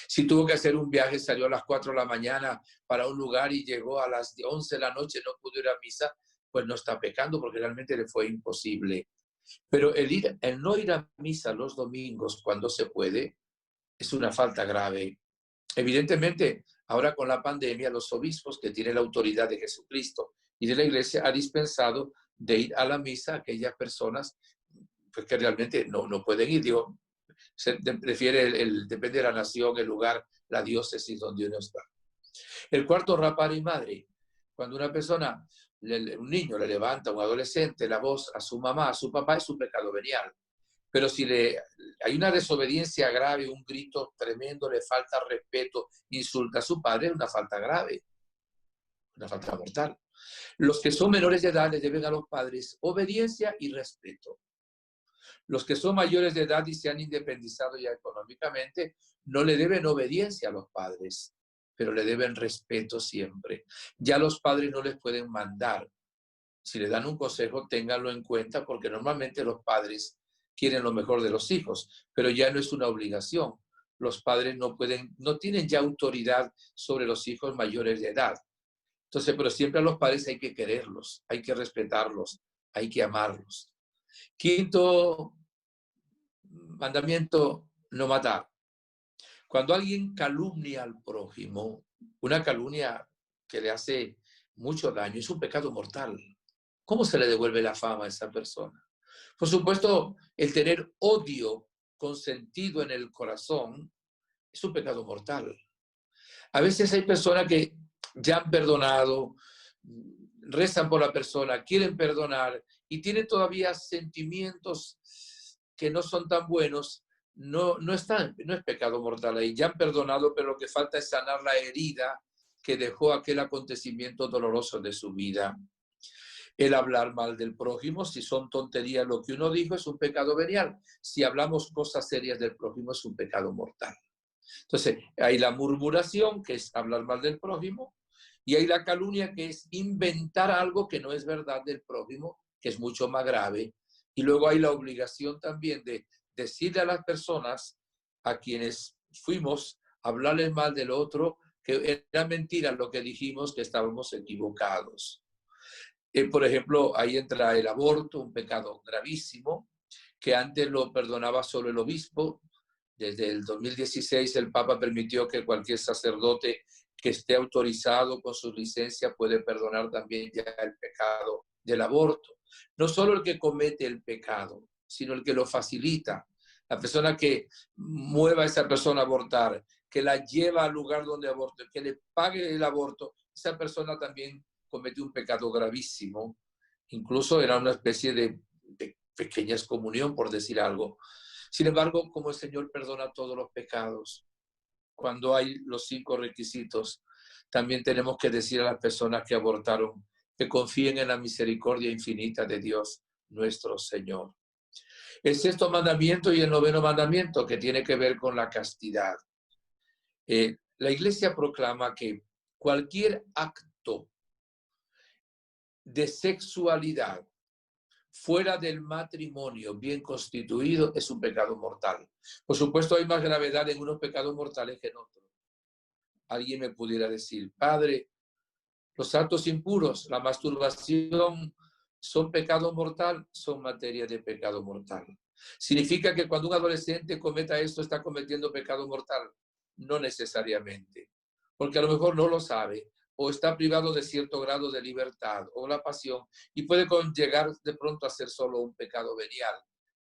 Si tuvo que hacer un viaje, salió a las 4 de la mañana para un lugar y llegó a las 11 de la noche, no pudo ir a misa, pues no está pecando porque realmente le fue imposible. Pero el no ir a misa los domingos cuando se puede es una falta grave. Evidentemente, ahora con la pandemia, los obispos que tienen la autoridad de Jesucristo y de la Iglesia han dispensado de ir a la misa a aquellas personas pues, que realmente no pueden ir. Digo, prefiere depende de la nación, el lugar, la diócesis donde uno está. El cuarto, rapar y madre. Cuando una persona, un niño le levanta, un adolescente, la voz a su mamá, a su papá, es un pecado venial. Pero si hay una desobediencia grave, un grito tremendo, le falta respeto, insulta a su padre, es una falta grave, una falta mortal. Los que son menores de edad le deben a los padres obediencia y respeto. Los que son mayores de edad y se han independizado ya económicamente, no le deben obediencia a los padres, pero le deben respeto siempre. Ya los padres no les pueden mandar. Si le dan un consejo, ténganlo en cuenta, porque normalmente los padres quieren lo mejor de los hijos, pero ya no es una obligación. Los padres no tienen ya autoridad sobre los hijos mayores de edad. Entonces, pero siempre a los padres hay que quererlos, hay que respetarlos, hay que amarlos. Quinto mandamiento, no matar. Cuando alguien calumnia al prójimo, una calumnia que le hace mucho daño, es un pecado mortal. ¿Cómo se le devuelve la fama a esa persona? Por supuesto, el tener odio consentido en el corazón es un pecado mortal. A veces hay personas que ya han perdonado, rezan por la persona, quieren perdonar y tienen todavía sentimientos que no son tan buenos. No es pecado mortal ahí. Ya han perdonado, pero lo que falta es sanar la herida que dejó aquel acontecimiento doloroso de su vida. El hablar mal del prójimo, si son tonterías lo que uno dijo, es un pecado venial. Si hablamos cosas serias del prójimo, es un pecado mortal. Entonces, hay la murmuración, que es hablar mal del prójimo, y hay la calumnia, que es inventar algo que no es verdad del prójimo, que es mucho más grave. Y luego hay la obligación también de decirle a las personas a quienes fuimos a hablarles mal del otro, que era mentira lo que dijimos, que estábamos equivocados. Por ejemplo, ahí entra el aborto, un pecado gravísimo, que antes lo perdonaba solo el obispo. Desde el 2016 el Papa permitió que cualquier sacerdote que esté autorizado con su licencia puede perdonar también ya el pecado del aborto. No solo el que comete el pecado, sino el que lo facilita. La persona que mueva a esa persona a abortar, que la lleva al lugar donde aborte, que le pague el aborto, esa persona también cometió un pecado gravísimo. Incluso era una especie de pequeña excomunión, por decir algo. Sin embargo, como el Señor perdona todos los pecados, cuando hay los 5 requisitos, también tenemos que decir a las personas que abortaron que confíen en la misericordia infinita de Dios, nuestro Señor. El 6º mandamiento y el 9º mandamiento, que tiene que ver con la castidad. La Iglesia proclama que cualquier acto de sexualidad fuera del matrimonio bien constituido es un pecado mortal. Por supuesto, hay más gravedad en unos pecados mortales que en otros. Alguien me pudiera decir, padre, los actos impuros, la masturbación, ¿son pecado mortal? Son materia de pecado mortal. ¿Significa que cuando un adolescente cometa esto está cometiendo pecado mortal? No necesariamente, porque a lo mejor no lo sabe, o está privado de cierto grado de libertad o la pasión, y puede llegar de pronto a ser solo un pecado venial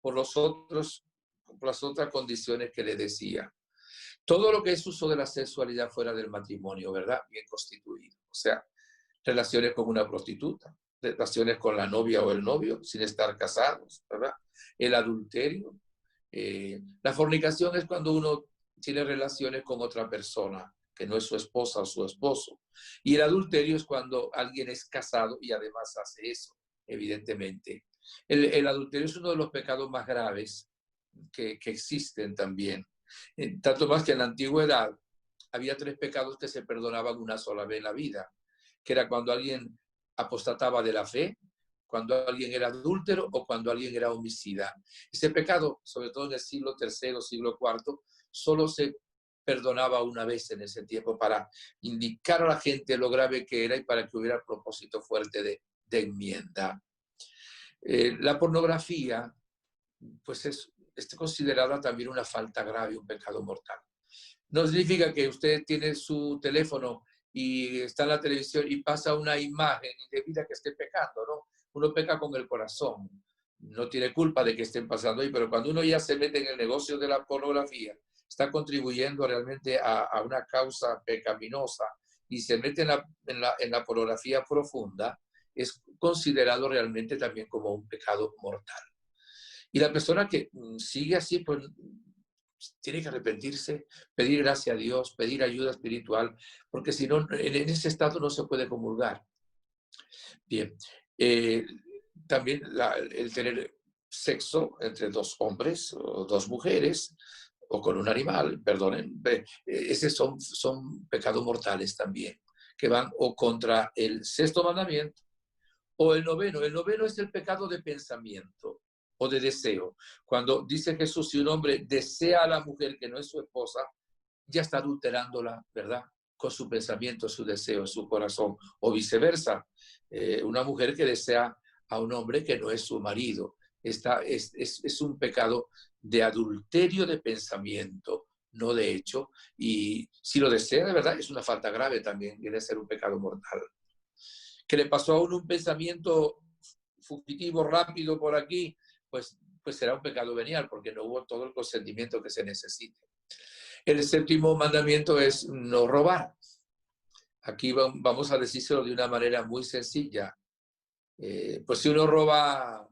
por las otras condiciones que le decía. Todo lo que es uso de la sexualidad fuera del matrimonio, ¿verdad? Bien constituido. O sea, relaciones con una prostituta, relaciones con la novia o el novio sin estar casados, ¿verdad? El adulterio. La fornicación es cuando uno tiene relaciones con otra persona que no es su esposa o su esposo. Y el adulterio es cuando alguien es casado y además hace eso, evidentemente. El adulterio es uno de los pecados más graves que existen también. Tanto más que en la antigüedad había 3 pecados que se perdonaban una sola vez en la vida, que era cuando alguien apostataba de la fe, cuando alguien era adúltero o cuando alguien era homicida. Ese pecado, sobre todo en el siglo III, siglo IV, solo se perdonaba una vez en ese tiempo para indicar a la gente lo grave que era y para que hubiera propósito fuerte de enmienda. La pornografía, pues es considerada también una falta grave, un pecado mortal. No significa que usted tiene su teléfono y está en la televisión y pasa una imagen indebida que esté pecando, ¿no? Uno peca con el corazón, no tiene culpa de que estén pasando ahí, pero cuando uno ya se mete en el negocio de la pornografía, está contribuyendo realmente a una causa pecaminosa y se mete en la pornografía profunda, es considerado realmente también como un pecado mortal. Y la persona que sigue así, pues tiene que arrepentirse, pedir gracia a Dios, pedir ayuda espiritual, porque si no, en ese estado no se puede comulgar. Bien, también el tener sexo entre 2 hombres o 2 mujeres o con un animal, perdonen, esos son pecados mortales también, que van o contra el 6º mandamiento o el 9º. El 9º es el pecado de pensamiento o de deseo. Cuando dice Jesús, si un hombre desea a la mujer que no es su esposa, ya está adulterándola, ¿verdad? Con su pensamiento, su deseo, su corazón, o viceversa. Una mujer que desea a un hombre que no es su marido. Es un pecado de adulterio de pensamiento, no de hecho. Y si lo desea de verdad, es una falta grave también, viene a ser un pecado mortal. Que le pasó a uno un pensamiento fugitivo, rápido por aquí, pues será un pecado venial, porque no hubo todo el consentimiento que se necesite. El 7º mandamiento es no robar. Aquí vamos a decírselo de una manera muy sencilla. Pues si uno roba,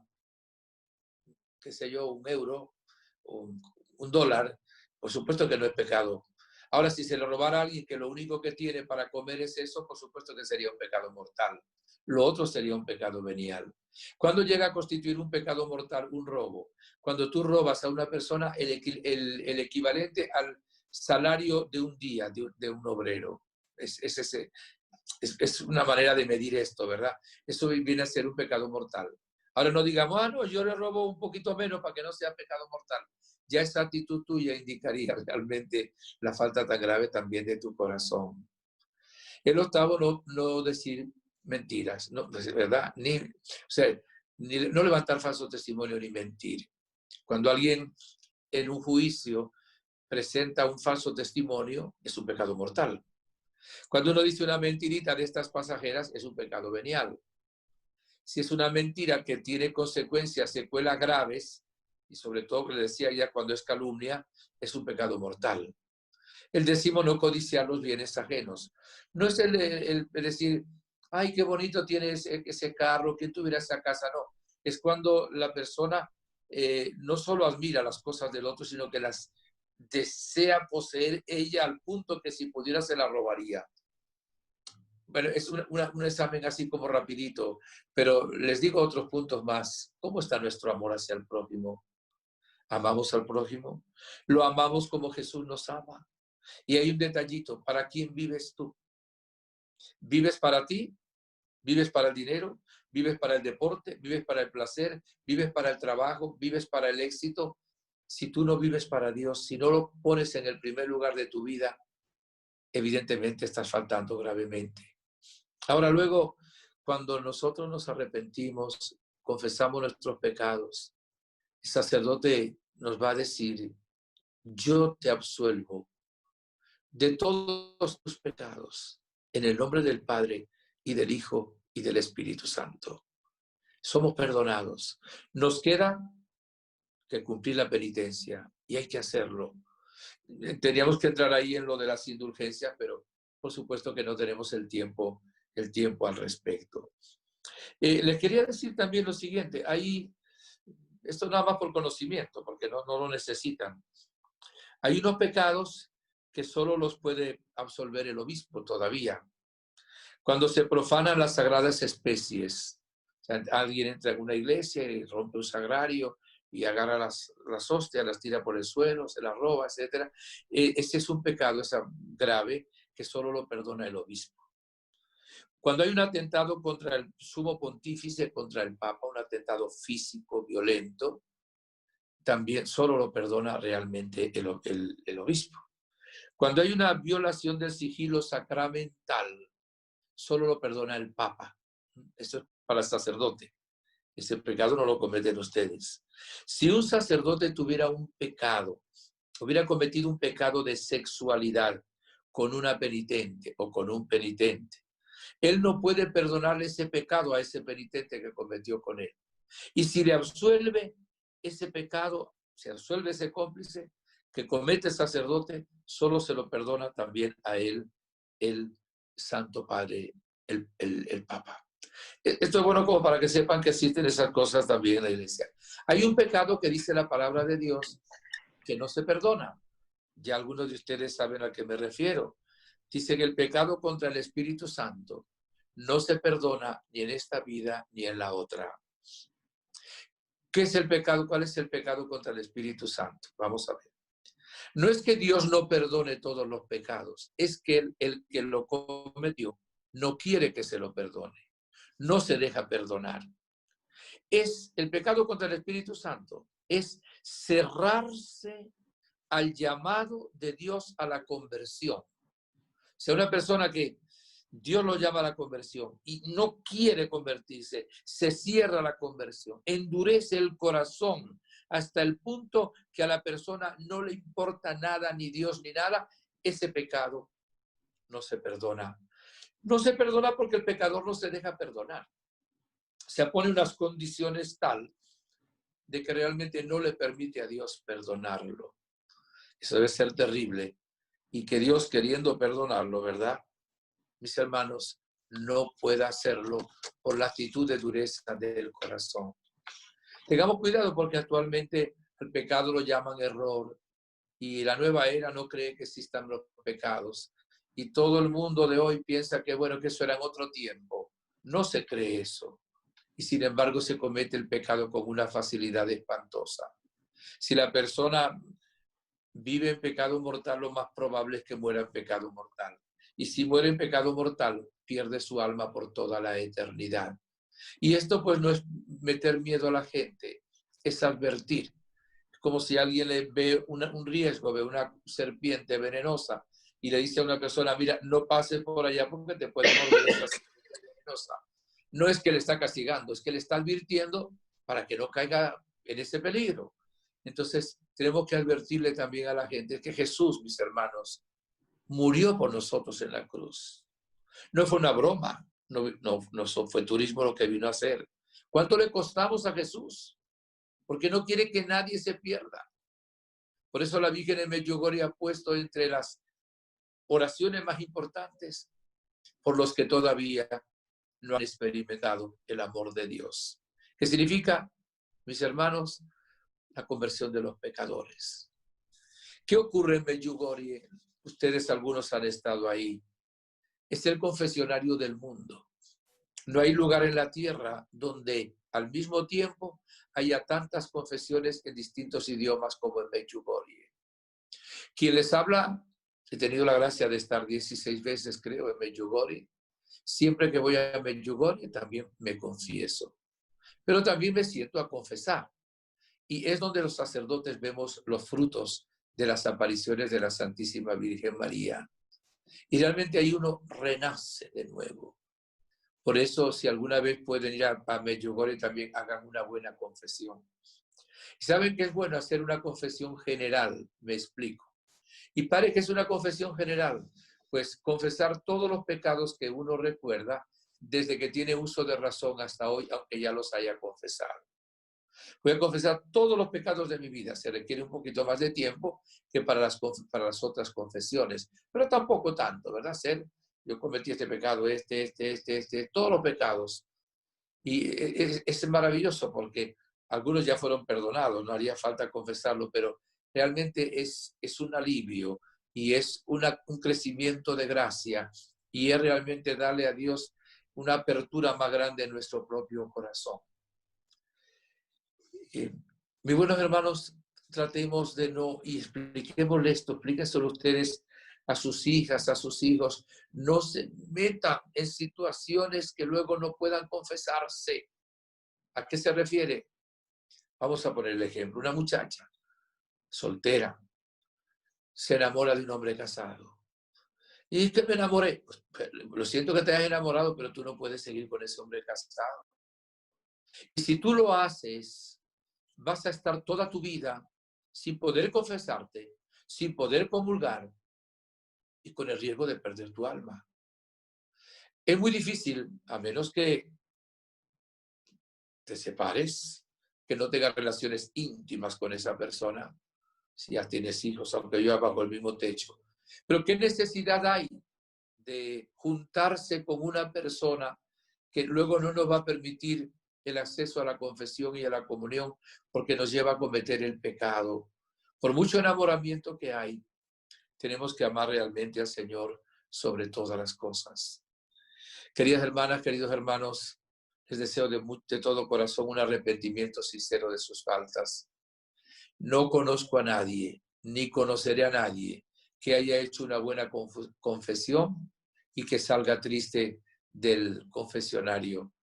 qué sé yo, €1 o $1, por supuesto que no es pecado. Ahora, si se lo robara a alguien que lo único que tiene para comer es eso, por supuesto que sería un pecado mortal. Lo otro sería un pecado venial. ¿Cuándo llega a constituir un pecado mortal un robo? Cuando tú robas a una persona el equivalente al salario de un día de un obrero. Es una manera de medir esto, ¿verdad? Eso viene a ser un pecado mortal. Ahora no digamos, no, yo le robo un poquito menos para que no sea pecado mortal. Ya esa actitud tuya indicaría realmente la falta tan grave también de tu corazón. El 8º, no decir mentiras, ¿no? ¿Verdad? No levantar falso testimonio ni mentir. Cuando alguien en un juicio presenta un falso testimonio, es un pecado mortal. Cuando uno dice una mentirita de estas pasajeras, es un pecado venial. Si es una mentira que tiene consecuencias, secuelas graves, y sobre todo, que le decía ya, cuando es calumnia, es un pecado mortal. El 10º, no codiciar los bienes ajenos. No es el decir, ay, qué bonito tiene ese carro, ¿quién tuviera esa casa? No, es cuando la persona no solo admira las cosas del otro, sino que las desea poseer ella al punto que si pudiera se la robaría. Bueno, es un examen así como rapidito, pero les digo otros puntos más. ¿Cómo está nuestro amor hacia el prójimo? ¿Amamos al prójimo? ¿Lo amamos como Jesús nos ama? Y hay un detallito, ¿para quién vives tú? ¿Vives para ti? ¿Vives para el dinero? ¿Vives para el deporte? ¿Vives para el placer? ¿Vives para el trabajo? ¿Vives para el éxito? Si tú no vives para Dios, si no lo pones en el primer lugar de tu vida, evidentemente estás faltando gravemente. Ahora luego, cuando nosotros nos arrepentimos, confesamos nuestros pecados, el sacerdote nos va a decir, yo te absuelvo de todos tus pecados, en el nombre del Padre y del Hijo y del Espíritu Santo. Somos perdonados. Nos queda que cumplir la penitencia y hay que hacerlo. Teníamos que entrar ahí en lo de las indulgencias, pero por supuesto que no tenemos el tiempo al respecto. Les quería decir también lo siguiente, ahí, esto nada más por conocimiento, porque no lo necesitan. Hay unos pecados que solo los puede absolver el obispo todavía. Cuando se profanan las sagradas especies, o sea, alguien entra en una iglesia y rompe un sagrario y agarra las hostias, las tira por el suelo, se las roba, etc. Ese es un pecado grave que solo lo perdona el obispo. Cuando hay un atentado contra el sumo pontífice, contra el papa, un atentado físico, violento, también solo lo perdona realmente el obispo. Cuando hay una violación del sigilo sacramental, solo lo perdona el papa. Eso es para el sacerdote. Ese pecado no lo cometen ustedes. Si un sacerdote tuviera un pecado, hubiera cometido un pecado de sexualidad con una penitente o con un penitente, él no puede perdonarle ese pecado a ese penitente que cometió con él. Y si le absuelve ese pecado, se absuelve ese cómplice que comete el sacerdote, solo se lo perdona también a él, el Santo Padre, el Papa. Esto es bueno como para que sepan que existen esas cosas también en la iglesia. Hay un pecado que dice la palabra de Dios que no se perdona. Ya algunos de ustedes saben a qué me refiero. Dice que el pecado contra el Espíritu Santo no se perdona ni en esta vida ni en la otra. ¿Qué es el pecado? ¿Cuál es el pecado contra el Espíritu Santo? Vamos a ver. No es que Dios no perdone todos los pecados, es que el que lo cometió no quiere que se lo perdone, no se deja perdonar. Es el pecado contra el Espíritu Santo, es cerrarse al llamado de Dios a la conversión. O sea, una persona que Dios lo llama a la conversión y no quiere convertirse, se cierra a la conversión, endurece el corazón hasta el punto que a la persona no le importa nada, ni Dios ni nada, ese pecado no se perdona. No se perdona porque el pecador no se deja perdonar. Se pone unas condiciones tal de que realmente no le permite a Dios perdonarlo. Eso debe ser terrible. Y que Dios, queriendo perdonarlo, ¿verdad? Mis hermanos, no pueda hacerlo por la actitud de dureza del corazón. Tengamos cuidado porque actualmente el pecado lo llaman error y la nueva era no cree que existan los pecados. Y todo el mundo de hoy piensa que, bueno, que eso era en otro tiempo. No se cree eso. Y sin embargo se comete el pecado con una facilidad espantosa. Si la persona vive en pecado mortal, lo más probable es que muera en pecado mortal. Y si muere en pecado mortal, pierde su alma por toda la eternidad. Y esto pues no es meter miedo a la gente, es advertir. Como si alguien le ve un riesgo, ve una serpiente venenosa y le dice a una persona, mira, no pases por allá porque te puede morder esa serpiente venenosa. No es que le está castigando, es que le está advirtiendo para que no caiga en ese peligro. Entonces, tenemos que advertirle también a la gente que Jesús, mis hermanos, murió por nosotros en la cruz. No fue una broma, no fue turismo lo que vino a hacer. ¿Cuánto le costamos a Jesús? Porque no quiere que nadie se pierda. Por eso la Virgen de Medjugorje ha puesto entre las oraciones más importantes por los que todavía no han experimentado el amor de Dios. ¿Qué significa, mis hermanos? La conversión de los pecadores. ¿Qué ocurre en Medjugorje? Ustedes algunos han estado ahí. Es el confesionario del mundo. No hay lugar en la tierra donde al mismo tiempo haya tantas confesiones en distintos idiomas como en Medjugorje. Quien les habla, he tenido la gracia de estar 16 veces, creo, en Medjugorje. Siempre que voy a Medjugorje también me confieso. Pero también me siento a confesar. Y es donde los sacerdotes vemos los frutos de las apariciones de la Santísima Virgen María. Y realmente ahí uno renace de nuevo. Por eso, si alguna vez pueden ir a Medjugorje, también hagan una buena confesión. Y saben que es bueno hacer una confesión general, me explico. ¿Y para qué es una confesión general? Pues confesar todos los pecados que uno recuerda desde que tiene uso de razón hasta hoy, aunque ya los haya confesado. Voy a confesar todos los pecados de mi vida. Se requiere un poquito más de tiempo que para las otras confesiones, pero tampoco tanto, ¿verdad? Yo cometí este pecado, todos los pecados. Y es maravilloso porque algunos ya fueron perdonados, no haría falta confesarlo, pero realmente es un alivio y es un crecimiento de gracia y es realmente darle a Dios una apertura más grande en nuestro propio corazón. Mis buenos hermanos, tratemos de no, y expliquémosle esto, explíquenselo ustedes a sus hijas, a sus hijos, no se metan en situaciones que luego no puedan confesarse. ¿A qué se refiere? Vamos a poner el ejemplo. Una muchacha soltera se enamora de un hombre casado. Y es que me enamoré. Pues, lo siento que te hayas enamorado, pero tú no puedes seguir con ese hombre casado. Y si tú lo haces, vas a estar toda tu vida sin poder confesarte, sin poder comulgar y con el riesgo de perder tu alma. Es muy difícil, a menos que te separes, que no tengas relaciones íntimas con esa persona, si ya tienes hijos, aunque viva bajo el mismo techo. Pero ¿qué necesidad hay de juntarse con una persona que luego no nos va a permitir el acceso a la confesión y a la comunión porque nos lleva a cometer el pecado? Por mucho enamoramiento que hay, tenemos que amar realmente al Señor sobre todas las cosas. Queridas hermanas, queridos hermanos, les deseo de todo corazón un arrepentimiento sincero de sus faltas. No conozco a nadie, ni conoceré a nadie que haya hecho una buena confesión y que salga triste del confesionario.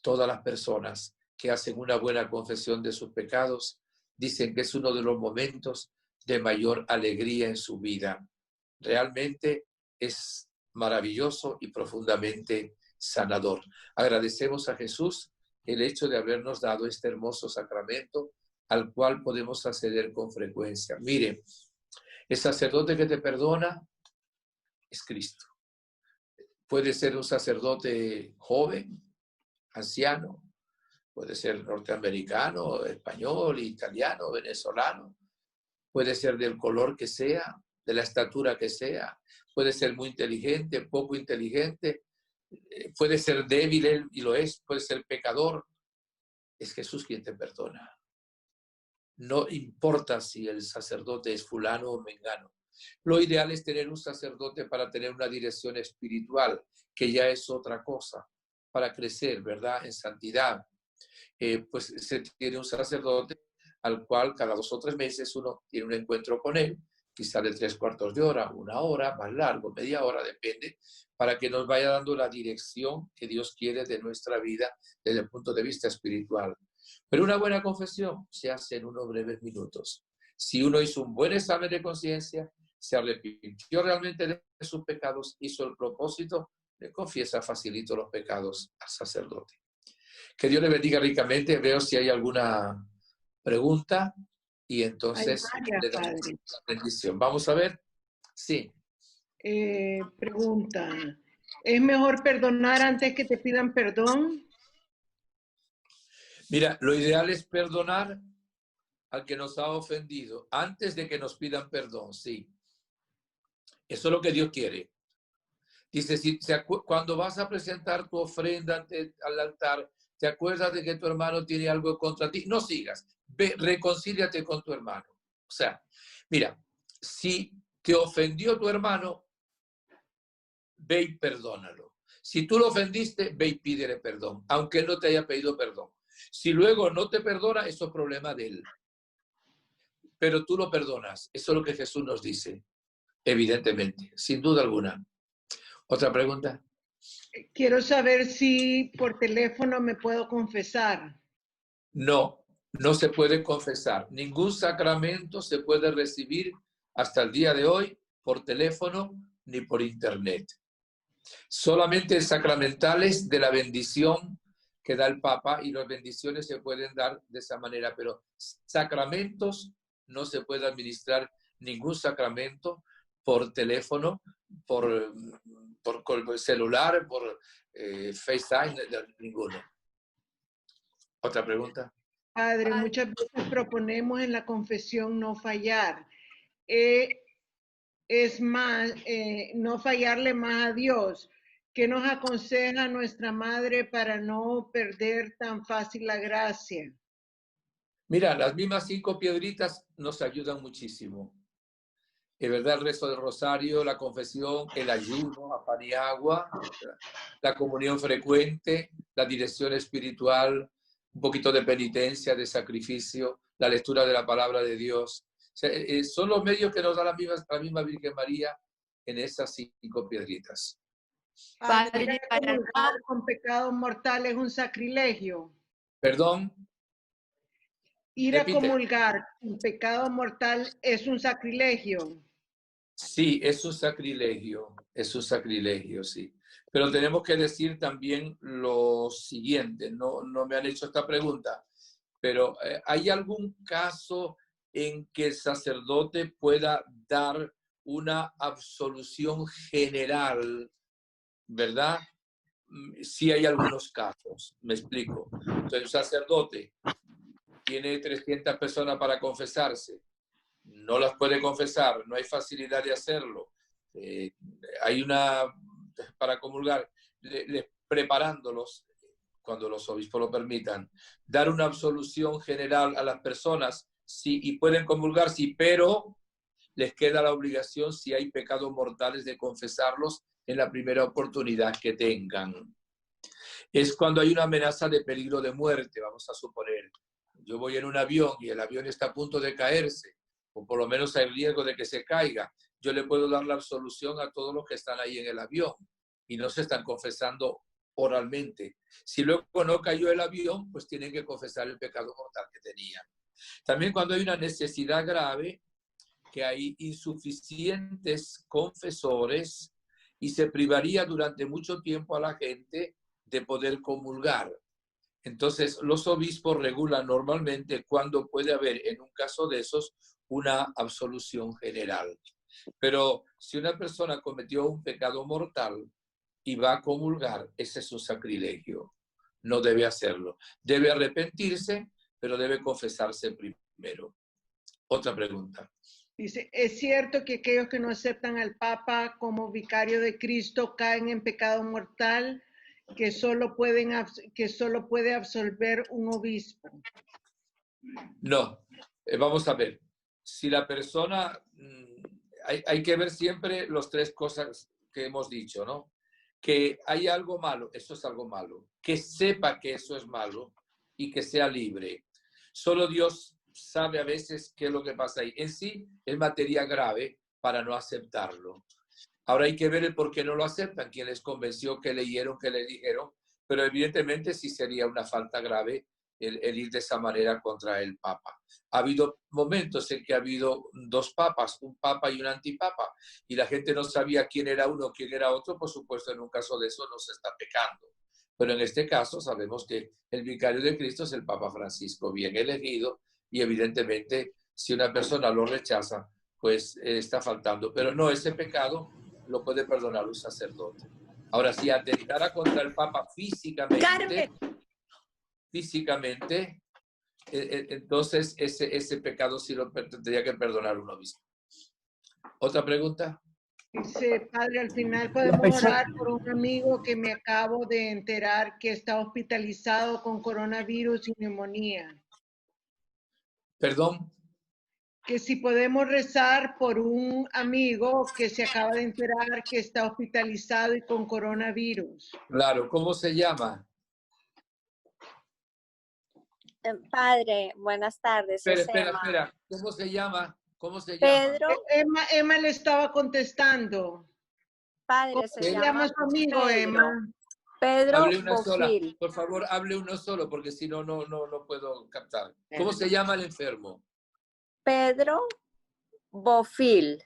Todas las personas que hacen una buena confesión de sus pecados dicen que es uno de los momentos de mayor alegría en su vida. Realmente es maravilloso y profundamente sanador. Agradecemos a Jesús el hecho de habernos dado este hermoso sacramento al cual podemos acceder con frecuencia. Mire, el sacerdote que te perdona es Cristo. Puede ser un sacerdote joven, anciano, puede ser norteamericano, español, italiano, venezolano, puede ser del color que sea, de la estatura que sea, puede ser muy inteligente, poco inteligente, puede ser débil, él y lo es, puede ser pecador. Es Jesús quien te perdona. No importa si el sacerdote es fulano o mengano. Lo ideal es tener un sacerdote para tener una dirección espiritual, que ya es otra cosa, para crecer, ¿verdad? En santidad. Pues se tiene un sacerdote al cual cada 2 o 3 meses uno tiene un encuentro con él, quizá de 3/4 de hora, 1 hora, más largo, media hora, depende, para que nos vaya dando la dirección que Dios quiere de nuestra vida desde el punto de vista espiritual. Pero una buena confesión se hace en unos breves minutos. Si uno hizo un buen examen de conciencia, se arrepintió realmente de sus pecados, hizo el propósito, le confiesa facilito los pecados al sacerdote. Que Dios le bendiga ricamente. Veo si hay alguna pregunta y entonces le damos la bendición. Vamos a ver. Sí. Pregunta, ¿es mejor perdonar antes que te pidan perdón? Mira, lo ideal es perdonar al que nos ha ofendido antes de que nos pidan perdón, sí. Eso es lo que Dios quiere. Dice, cuando vas a presentar tu ofrenda al altar, te acuerdas de que tu hermano tiene algo contra ti, no sigas, ve, reconcíliate con tu hermano. O sea, mira, si te ofendió tu hermano, ve y perdónalo. Si tú lo ofendiste, ve y pídele perdón, aunque él no te haya pedido perdón. Si luego no te perdona, eso es problema de él. Pero tú lo perdonas. Eso es lo que Jesús nos dice, evidentemente, sin duda alguna. ¿Otra pregunta? Quiero saber si por teléfono me puedo confesar. No, no se puede confesar. Ningún sacramento se puede recibir hasta el día de hoy por teléfono ni por internet. Solamente sacramentales de la bendición que da el Papa, y las bendiciones se pueden dar de esa manera, pero sacramentos no se puede administrar ningún sacramento por teléfono, por celular, por FaceTime, ninguno. ¿Otra pregunta? Padre, muchas veces proponemos en la confesión no fallar. Es más, no fallarle más a Dios. ¿Qué nos aconseja nuestra madre para no perder tan fácil la gracia? Mira, las mismas 5 piedritas nos ayudan muchísimo. Es verdad, el rezo del rosario, la confesión, el ayuno a pan y agua, la comunión frecuente, la dirección espiritual, un poquito de penitencia, de sacrificio, la lectura de la palabra de Dios. O sea, son los medios que nos da la misma Virgen María en esas 5 piedritas. Padre, ir a comulgar con pecado mortal es un sacrilegio. ¿Perdón? Ir Repite. a comulgar con pecado mortal es un sacrilegio. Sí, es un sacrilegio, sí. Pero tenemos que decir también lo siguiente, no me han hecho esta pregunta, pero ¿hay algún caso en que el sacerdote pueda dar una absolución general, verdad? Sí hay algunos casos, me explico. Entonces, el sacerdote tiene 300 personas para confesarse, no las puede confesar, no hay facilidad de hacerlo, hay para comulgar, preparándolos, cuando los obispos lo permitan, dar una absolución general a las personas, sí, y pueden comulgar, sí, pero les queda la obligación, si hay pecados mortales, de confesarlos en la primera oportunidad que tengan. Es cuando hay una amenaza de peligro de muerte, vamos a suponer. Yo voy en un avión y el avión está a punto de caerse, o por lo menos hay riesgo de que se caiga. Yo le puedo dar la absolución a todos los que están ahí en el avión y no se están confesando oralmente. Si luego no cayó el avión, pues tienen que confesar el pecado mortal que tenían. También cuando hay una necesidad grave, que hay insuficientes confesores y se privaría durante mucho tiempo a la gente de poder comulgar. Entonces, los obispos regulan normalmente cuando puede haber, en un caso de esos, una absolución general. Pero si una persona cometió un pecado mortal y va a comulgar, ese es un sacrilegio. No debe hacerlo. Debe arrepentirse, pero debe confesarse primero. Otra pregunta. Dice, ¿es cierto que aquellos que no aceptan al Papa como vicario de Cristo caen en pecado mortal que solo puede absolver un obispo? No, vamos a ver. Si la persona, hay que ver siempre las 3 cosas que hemos dicho, ¿no? Que hay algo malo, eso es algo malo. Que sepa que eso es malo y que sea libre. Solo Dios sabe a veces qué es lo que pasa ahí. En sí es materia grave para no aceptarlo. Ahora hay que ver el por qué no lo aceptan, quién les convenció, qué leyeron, qué le dijeron, pero evidentemente sí sería una falta grave el ir de esa manera contra el Papa. Ha habido momentos en que ha habido 2 papas, un papa y un antipapa, y la gente no sabía quién era uno, quién era otro. Por supuesto, en un caso de eso no se está pecando. Pero en este caso sabemos que el vicario de Cristo es el Papa Francisco, bien elegido, y evidentemente si una persona lo rechaza, pues está faltando. Pero no, ese pecado lo puede perdonar un sacerdote. Ahora, si atentara contra el Papa físicamente, entonces ese pecado sí lo tendría que perdonar un obispo. ¿Otra pregunta? Dice, Padre, al final podemos orar por un amigo que me acabo de enterar que está hospitalizado con coronavirus y neumonía. ¿Perdón? Que si podemos rezar por un amigo que se acaba de enterar que está hospitalizado y con coronavirus. Claro, ¿cómo se llama? Padre, buenas tardes. Espera. ¿Cómo se llama? Pedro. Emma le estaba contestando. Padre, se llama su amigo, Pedro. Emma. Pedro hable una sola. Bofil. Por favor, hable uno solo, porque si no, no puedo captar. ¿Cómo se llama el enfermo? Pedro Bofil.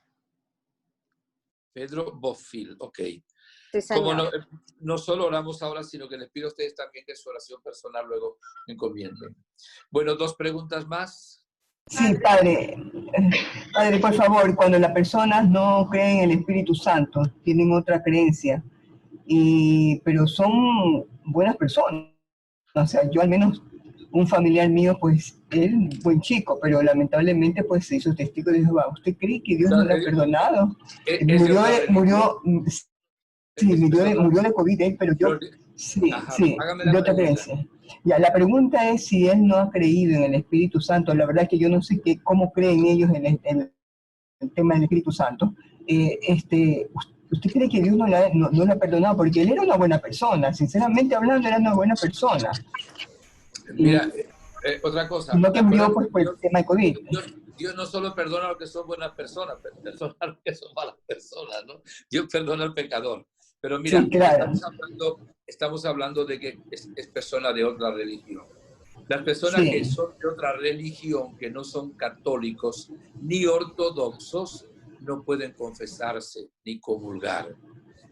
Pedro Bofil, ok. Sí, señor. Como no solo oramos ahora, sino que les pido a ustedes también que su oración personal luego encomienden. Bueno, 2 preguntas más. Sí, padre. Padre, por favor, cuando las personas no creen en el Espíritu Santo, tienen otra creencia, pero son buenas personas. O sea, yo al menos, un familiar mío, pues, él, buen chico, pero lamentablemente, pues, se hizo testigo de Jehová. ¿Usted cree que Dios no le ha perdonado? Murió de COVID él, pero yo, sí, de otra creencia. Ya, la pregunta es si él no ha creído en el Espíritu Santo. La verdad es que yo no sé cómo creen ellos en tema del Espíritu Santo, ¿usted cree que Dios no la ha perdonado? Porque él era una buena persona, sinceramente hablando, era una buena persona. Mira, otra cosa. No que murió por el tema de COVID. Dios no solo perdona a los que son buenas personas, perdona a los que son malas personas, ¿no? Dios perdona al pecador. Pero mira, sí, claro. estamos hablando de que es persona de otra religión. Las personas sí. que son de otra religión, que no son católicos ni ortodoxos, no pueden confesarse ni comulgar.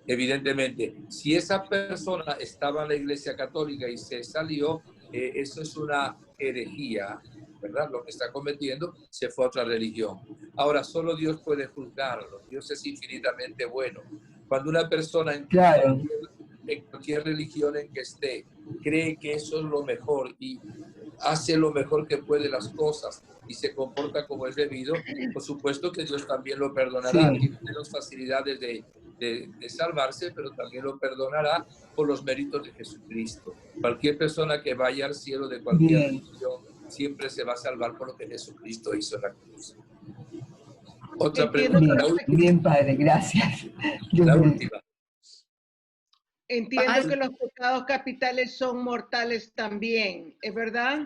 Evidentemente, si esa persona estaba en la Iglesia Católica y se salió, eso es una herejía, ¿verdad? Lo que está cometiendo, se fue a otra religión. Ahora, solo Dios puede juzgarlo. Dios es infinitamente bueno. Cuando una persona en cualquier religión en que esté, cree que eso es lo mejor y hace lo mejor que puede las cosas y se comporta como es debido, por supuesto que Dios también lo perdonará. Tiene menos facilidades de salvarse, pero también lo perdonará por los méritos de Jesucristo. Cualquier persona que vaya al cielo de cualquier religión siempre se va a salvar por lo que Jesucristo hizo en la cruz. Otra pregunta. Bien, padre, gracias. La última. Entiendo que los pecados capitales son mortales también, ¿es verdad?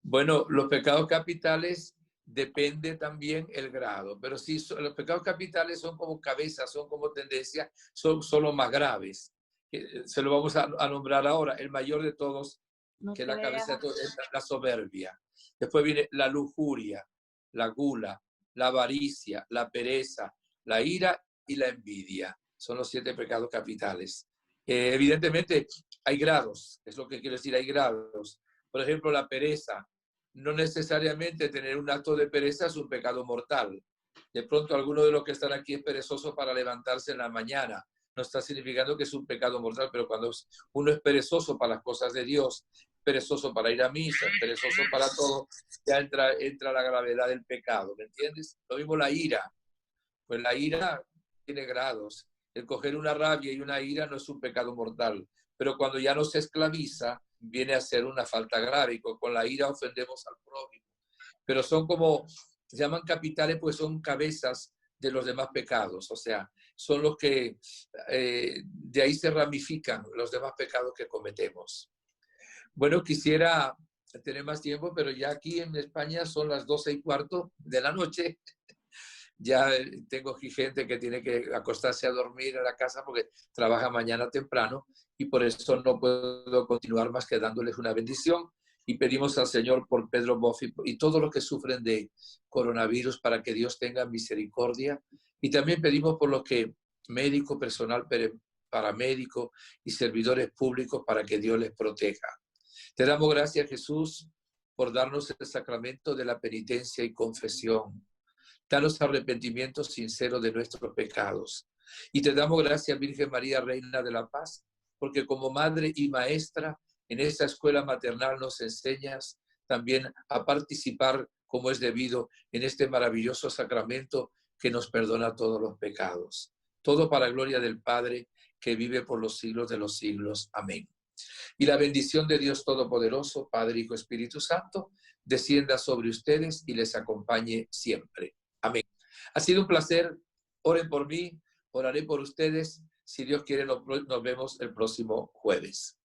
Bueno, los pecados capitales depende también el grado, pero sí, los pecados capitales son como cabezas, son como tendencia, son los más graves. Se lo vamos a nombrar ahora. El mayor de todos, que es la cabeza de todos, es la soberbia. Después viene la lujuria, la gula, la avaricia, la pereza, la ira y la envidia. Son los 7 pecados capitales. Evidentemente hay grados, es lo que quiero decir, hay grados. Por ejemplo, la pereza. No necesariamente tener un acto de pereza es un pecado mortal. De pronto alguno de los que están aquí es perezoso para levantarse en la mañana. No está significando que es un pecado mortal, pero cuando uno es perezoso para las cosas de Dios, perezoso para ir a misa, perezoso para todo, ya entra la gravedad del pecado, ¿me entiendes? Lo mismo la ira. Pues la ira tiene grados. El coger una rabia y una ira no es un pecado mortal, pero cuando ya no se esclaviza, viene a ser una falta grave y con la ira ofendemos al prójimo. Pero son como, se llaman capitales, pues son cabezas de los demás pecados, o sea, son los que de ahí se ramifican los demás pecados que cometemos. Bueno, quisiera tener más tiempo, pero ya aquí en España son las 12:15 de la noche. Ya tengo aquí gente que tiene que acostarse a dormir en la casa porque trabaja mañana temprano y por eso no puedo continuar más que dándoles una bendición y pedimos al Señor por Pedro Boffi y todos los que sufren de coronavirus para que Dios tenga misericordia y también pedimos por los que médico, personal paramédico y servidores públicos para que Dios les proteja. Te damos gracias, Jesús, por darnos el sacramento de la penitencia y confesión. Danos arrepentimiento sincero de nuestros pecados. Y te damos gracias, Virgen María, Reina de la Paz, porque como madre y maestra, en esta escuela maternal nos enseñas también a participar como es debido en este maravilloso sacramento que nos perdona todos los pecados. Todo para gloria del Padre, que vive por los siglos de los siglos. Amén. Y la bendición de Dios Todopoderoso, Padre, Hijo, Espíritu Santo, descienda sobre ustedes y les acompañe siempre. Amén. Ha sido un placer. Oren por mí, oraré por ustedes. Si Dios quiere, nos vemos el próximo jueves.